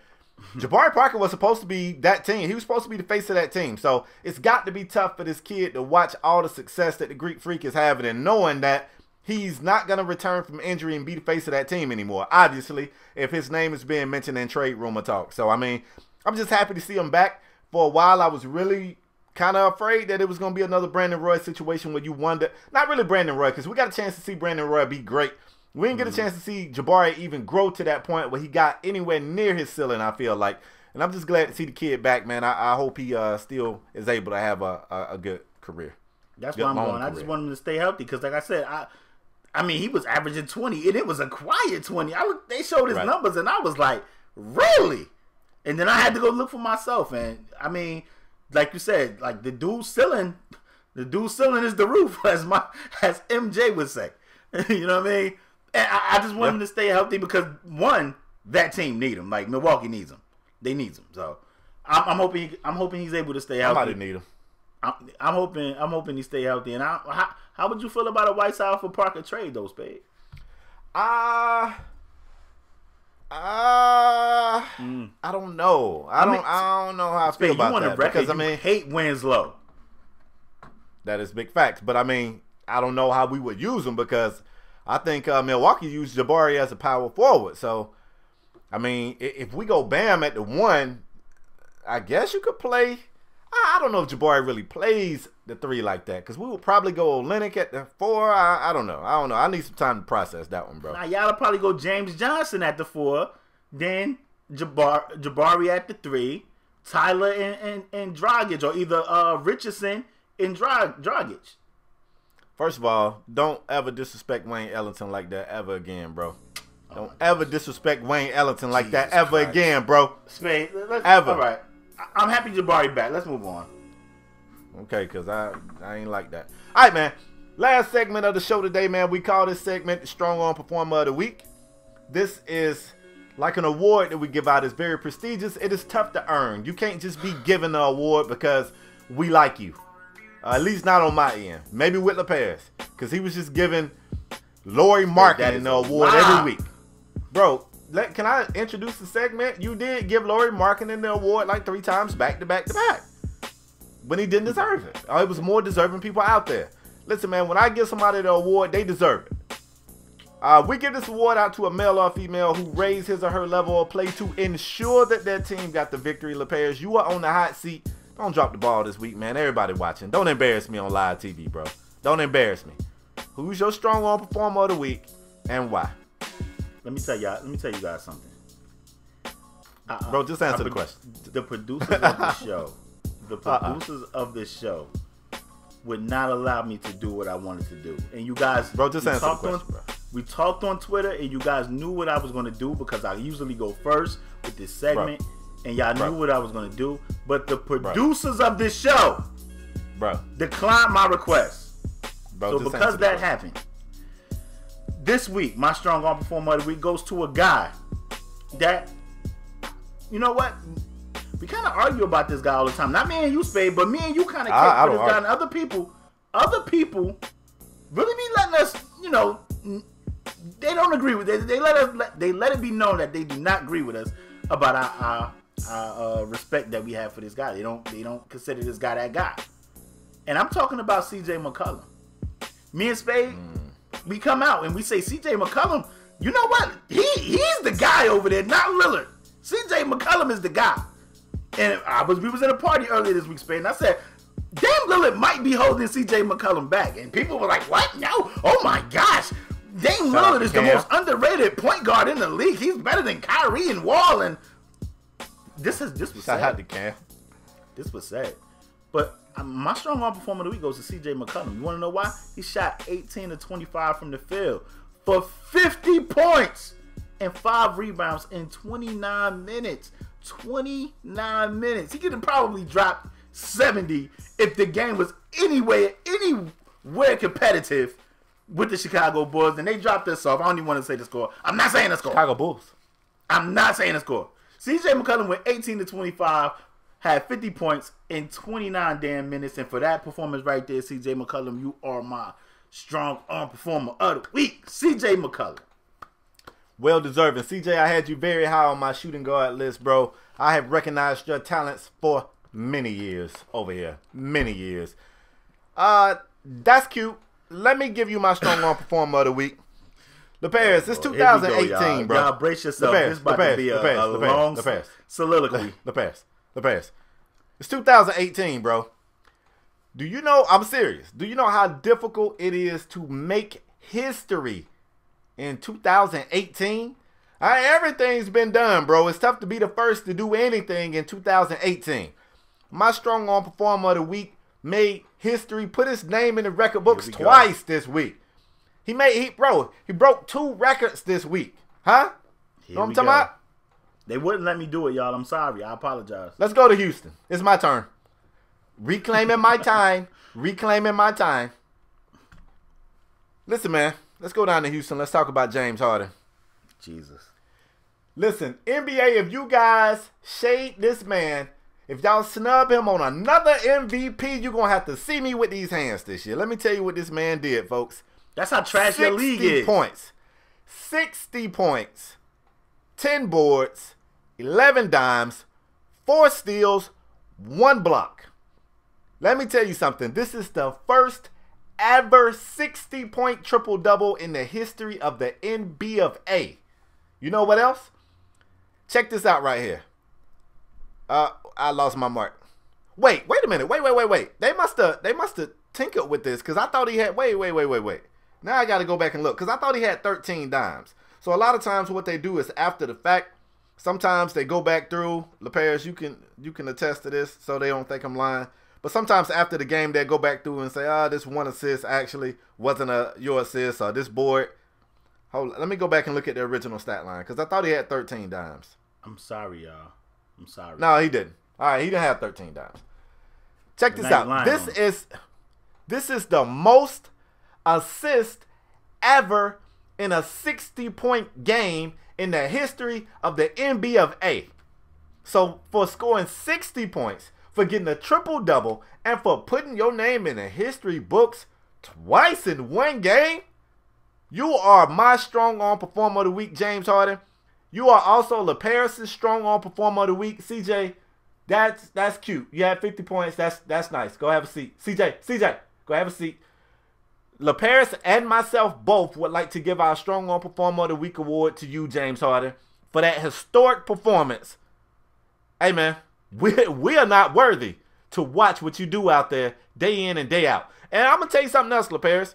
Jabari Parker was supposed to be that team. He was supposed to be the face of that team. So it's got to be tough for this kid to watch all the success that the Greek Freak is having and knowing that he's not going to return from injury and be the face of that team anymore, obviously, if his name is being mentioned in trade rumor talk. So, I mean, I'm just happy to see him back. For a while, I was really kind of afraid that it was going to be another Brandon Roy situation where you wonder, not really Brandon Roy, because we got a chance to see Brandon Roy be great. We didn't get a chance to see Jabari even grow to that point where he got anywhere near his ceiling, I feel like. And I'm just glad to see the kid back, man. I hope he still is able to have a good career. That's why I'm going. I just want him to stay healthy because, like I said, I mean, he was averaging 20, and it was a quiet 20. They showed his numbers, and I was like, really? And then I had to go look for myself. And, I mean, like you said, like the dude's ceiling is the roof, as MJ would say. You know what I mean? And I just want him to stay healthy because, one, that team need him. Like, Milwaukee needs him. They need him. So, I'm hoping he's able to stay healthy. Somebody need him. I'm hoping he stay healthy. And how would you feel about a Whiteside for Parker trade, though, Spade? I don't know. I don't know how I feel about that. Because I mean, hate Winslow. That is big facts. But, I mean, I don't know how we would use him because I think Milwaukee used Jabari as a power forward. So, I mean, if we go Bam at the 1, I guess you could play. I don't know if Jabari really plays the 3 like that because we would probably go Olynyk at the 4. I don't know. I need some time to process that one, bro. Now, y'all will probably go James Johnson at the 4, then Jabari at the 3, Tyler and Dragic, or either Richardson and Dragic. First of all, don't ever disrespect Wayne Ellington like that ever again, bro. Don't ever disrespect Wayne Ellington like that ever again, bro. Spade, ever. All right. I'm happy Jabari back. Let's move on. Okay, because I ain't like that. All right, man. Last segment of the show today, man. We call this segment the Strong Arm Performer of the Week. This is like an award that we give out. It's very prestigious. It is tough to earn. You can't just be given the award because we like you. At least not on my end. Maybe with LePairs. Because he was just giving Lauri Markkanen the award every week. Bro, can I introduce the segment? You did give Lauri Markkanen the award like 3 times back to back to back. When he didn't deserve it. It was more deserving people out there. Listen, man, when I give somebody the award, they deserve it. We give this award out to a male or female who raised his or her level of play to ensure that their team got the victory. LePairs, you are on the hot seat. Don't drop the ball this week, man. Everybody watching. Don't embarrass me on live TV, bro. Don't embarrass me. Who's your strong arm performer of the week and why? Let me tell you guys something. Bro, just answer the question. The producers of the show, of this show would not allow me to do what I wanted to do. And you guys, bro, just answer the question, bro. We talked on Twitter, and you guys knew what I was going to do because I usually go first with this segment. Bro. And y'all knew what I was going to do. But the producers of this show declined my request. Bro, so because that happened, this week, my strong arm performer of the week goes to a guy that, you know what? We kind of argue about this guy all the time. Not me and you, Spade, but me and you kind of kick for this guy. And other people really be letting us, you know, they don't agree with it. They let it be known that they do not agree with us about our respect that we have for this guy. They don't consider this guy that guy. And I'm talking about CJ McCollum. Me and Spade, we come out and we say CJ McCollum, you know what? He's the guy over there, not Lillard. CJ McCollum is the guy. And we was at a party earlier this week, Spade, and I said, Dame Lillard might be holding CJ McCollum back. And people were like, what? No. Oh my gosh. Dame Lillard is the most underrated point guard in the league. He's better than Kyrie and Wall. And this was sad. Shout out to Cam. This was sad. But my strong arm performer of the week goes to CJ McCollum. You want to know why? He shot 18 to 25 from the field for 50 points and 5 rebounds in 29 minutes. 29 minutes. He could have probably dropped 70 if the game was anywhere competitive with the Chicago Bulls. And they dropped this off. I don't even want to say the score. I'm not saying the score. Chicago Bulls. I'm not saying the score. CJ McCollum went 18 to 25, had 50 points in 29 damn minutes. And for that performance right there, CJ McCollum, you are my strong arm performer of the week. CJ McCollum. Well deserving. CJ, I had you very high on my shooting guard list, bro. I have recognized your talents for many years over here. Many years. That's cute. Let me give you my strong arm performer of the week. LePairs, it's 2018, bro. Y'all brace yourself. This is about to be a long soliloquy. LePairs. It's 2018, bro. Do you know, I'm serious, do you know how difficult it is to make history in 2018? Everything's been done, bro. It's tough to be the first to do anything in 2018. My strong arm performer of the week made history, put his name in the record books twice this week. He broke 2 records this week. Huh? You know what I'm talking about? They wouldn't let me do it, y'all. I'm sorry. I apologize. Let's go to Houston. It's my turn. Reclaiming my time. Reclaiming my time. Listen, man. Let's go down to Houston. Let's talk about James Harden. Jesus. Listen, NBA, if you guys shade this man, if y'all snub him on another MVP, you're going to have to see me with these hands this year. Let me tell you what this man did, folks. That's how trash your league is. 60 points, 10 boards, 11 dimes, 4 steals, 1 block. Let me tell you something. This is the first ever 60-point triple-double in the history of the NBA of A. You know what else? Check this out right here. I lost my mark. Wait a minute. Wait. They must have tinkered with this because I thought he had. Wait. Now I got to go back and look because I thought he had 13 dimes. So a lot of times what they do is after the fact. Sometimes they go back through. LaParis, you can attest to this, so they don't think I'm lying. But sometimes after the game, they go back through and say, this one assist actually wasn't your assist, or this board. Hold on, let me go back and look at the original stat line because I thought he had 13 dimes. I'm sorry, y'all. I'm sorry. No, he didn't. All right, he didn't have 13 dimes. Check this out. This is the most assist ever in a 60-point game in the history of the NBA of A. So for scoring 60 points, for getting a triple-double, and for putting your name in the history books twice in one game, you are my strong arm performer of the week, James Harden. You are also LaParis' strong arm performer of the week, CJ. That's cute. You had 50 points. That's nice. Go have a seat. CJ, go have a seat. LaParis and myself both would like to give our strong arm performer of the week award to you, James Harden, for that historic performance. Hey, man. We are not worthy to watch what you do out there day in and day out. And I'm going to tell you something else, LaParis.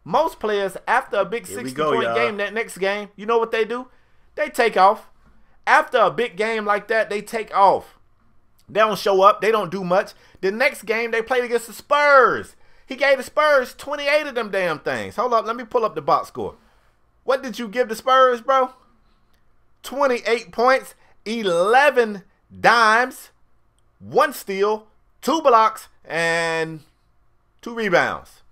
Most players, after a big 60-point game, that next game, you know what they do? They take off. After a big game like that, they take off. They don't show up. They don't do much. The next game, they played against the Spurs. He gave the Spurs 28 of them damn things. Hold up. Let me pull up the box score. What did you give the Spurs, bro? 28 points, 11 dimes, 1 steal, 2 blocks, and 2 rebounds.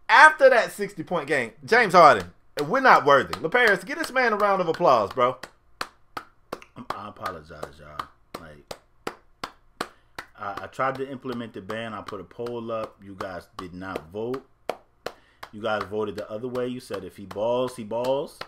After that 60-point game, James Harden, we're not worthy. LaParis, give this man a round of applause, bro. I apologize, y'all. I tried to implement the ban. I put a poll up. You guys did not vote. You guys voted the other way. You said if he balls, he balls.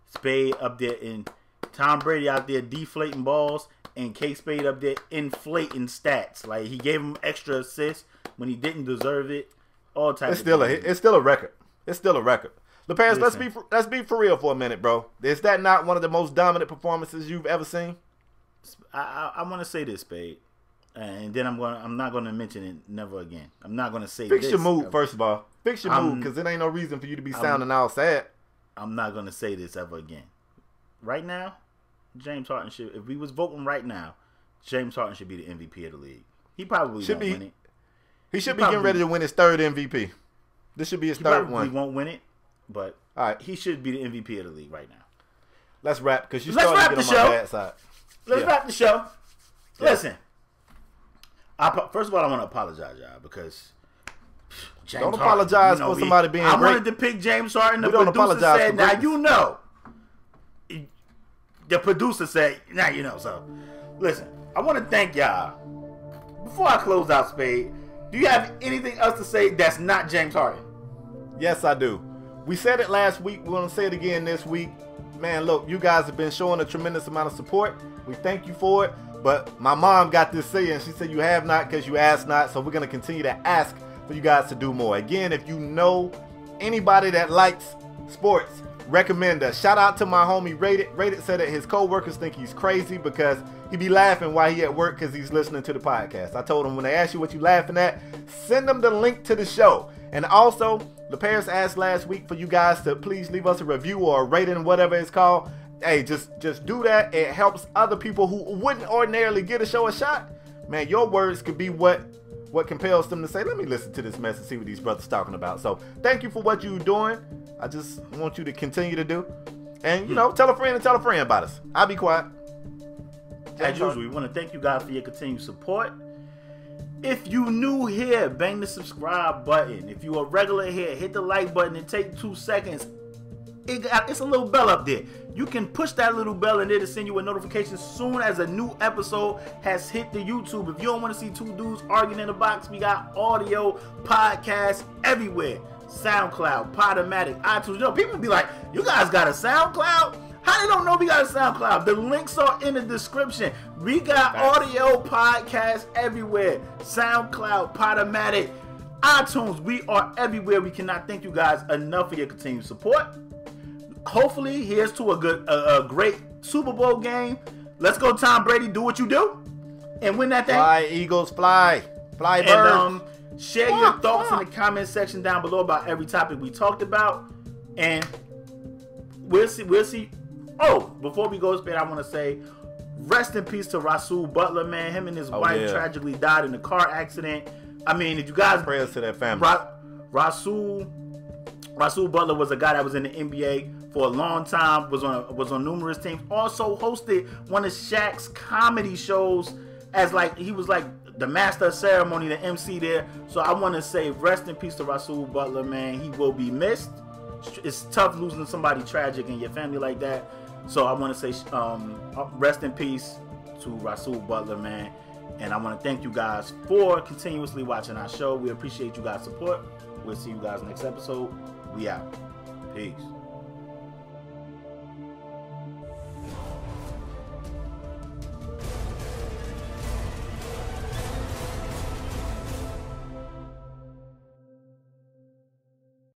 Spade up there in Tom Brady out there deflating balls. And KSpade up there inflating stats. Like, he gave him extra assists when he didn't deserve it. All types. It's still a record. It's still a record. LaParis, let's be for real for a minute, bro. Is that not one of the most dominant performances you've ever seen? I want to say this, Spade, and then I'm not gonna mention it never again. I'm not gonna say Fix this your mood ever. First of all. Fix your mood, because it ain't no reason for you to be sounding all sad. I'm not gonna say this ever again. Right now, James Harden should. If we was voting right now, James Harden should be the MVP of the league. He probably won't win it. He should be getting ready to win his 3rd MVP. This should be his 3rd one. He won't win it, but all right, he should be the MVP of the league right now. Let's wrap, because you started to get on my bad side. Let's wrap the show. Yeah. Listen, first of all, I want to apologize, y'all, because James don't apologize Harden, for somebody being great. I wanted to pick James Harden. The we don't producer apologize said, for "Now greatness." you know." The producer said, "Now you know." So, listen, I want to thank y'all. Before I close out, Spade, do you have anything else to say that's not James Harden? Yes, I do. We said it last week. We're going to say it again this week. Man, look, you guys have been showing a tremendous amount of support. We thank you for it. But my mom got this saying. She said, you have not because you ask not. So we're going to continue to ask for you guys to do more. Again, if you know anybody that likes sports, recommend us. Shout out to my homie Rated. Rated said that his co-workers think he's crazy because he be laughing while he at work because he's listening to the podcast. I told him when they ask you what you laughing at, send them the link to the show. And also, LaParis asked last week for you guys to please leave us a review or a rating, whatever it's called. Hey, just do that. It helps other people who wouldn't ordinarily give a show a shot. Man, your words could be what compels them to say, let me listen to this mess and see what these brothers talking about. So thank you for what you're doing. I just want you to continue to do. And, you know, tell a friend about us. I'll be quiet. As usual, we want to thank you guys for your continued support. If you new here, bang the subscribe button. If you a regular here, hit the like button and take 2 seconds. It's a little bell up there. You can push that little bell in there to send you a notification as soon as a new episode has hit the YouTube. If you don't want to see two dudes arguing in the box, we got audio, podcasts everywhere. SoundCloud, Podomatic, iTunes. You know, people be like, you guys got a SoundCloud? How they don't know we got a SoundCloud? The links are in the description. We got audio podcasts everywhere. SoundCloud, UPodOmatic, iTunes. We are everywhere. We cannot thank you guys enough for your continued support. Hopefully, here's to a great Super Bowl game. Let's go, Tom Brady. Do what you do and win that thing. Fly, Eagles, fly. Fly, birds. And share your thoughts in the comment section down below about every topic we talked about. And we'll see. Oh, before we go, Spade, I want to say rest in peace to Rasul Butler, man. Him and his wife tragically died in a car accident. I mean, if you guys... Prayers to their family. Rasul Butler was a guy that was in the NBA for a long time, was on numerous teams. Also hosted one of Shaq's comedy shows as he was like the master of ceremony, the MC there. So I want to say rest in peace to Rasul Butler, man. He will be missed. It's tough losing somebody tragic in your family like that. So I want to say rest in peace to Rasul Butler, man. And I want to thank you guys for continuously watching our show. We appreciate you guys' support. We'll see you guys next episode. We out. Peace.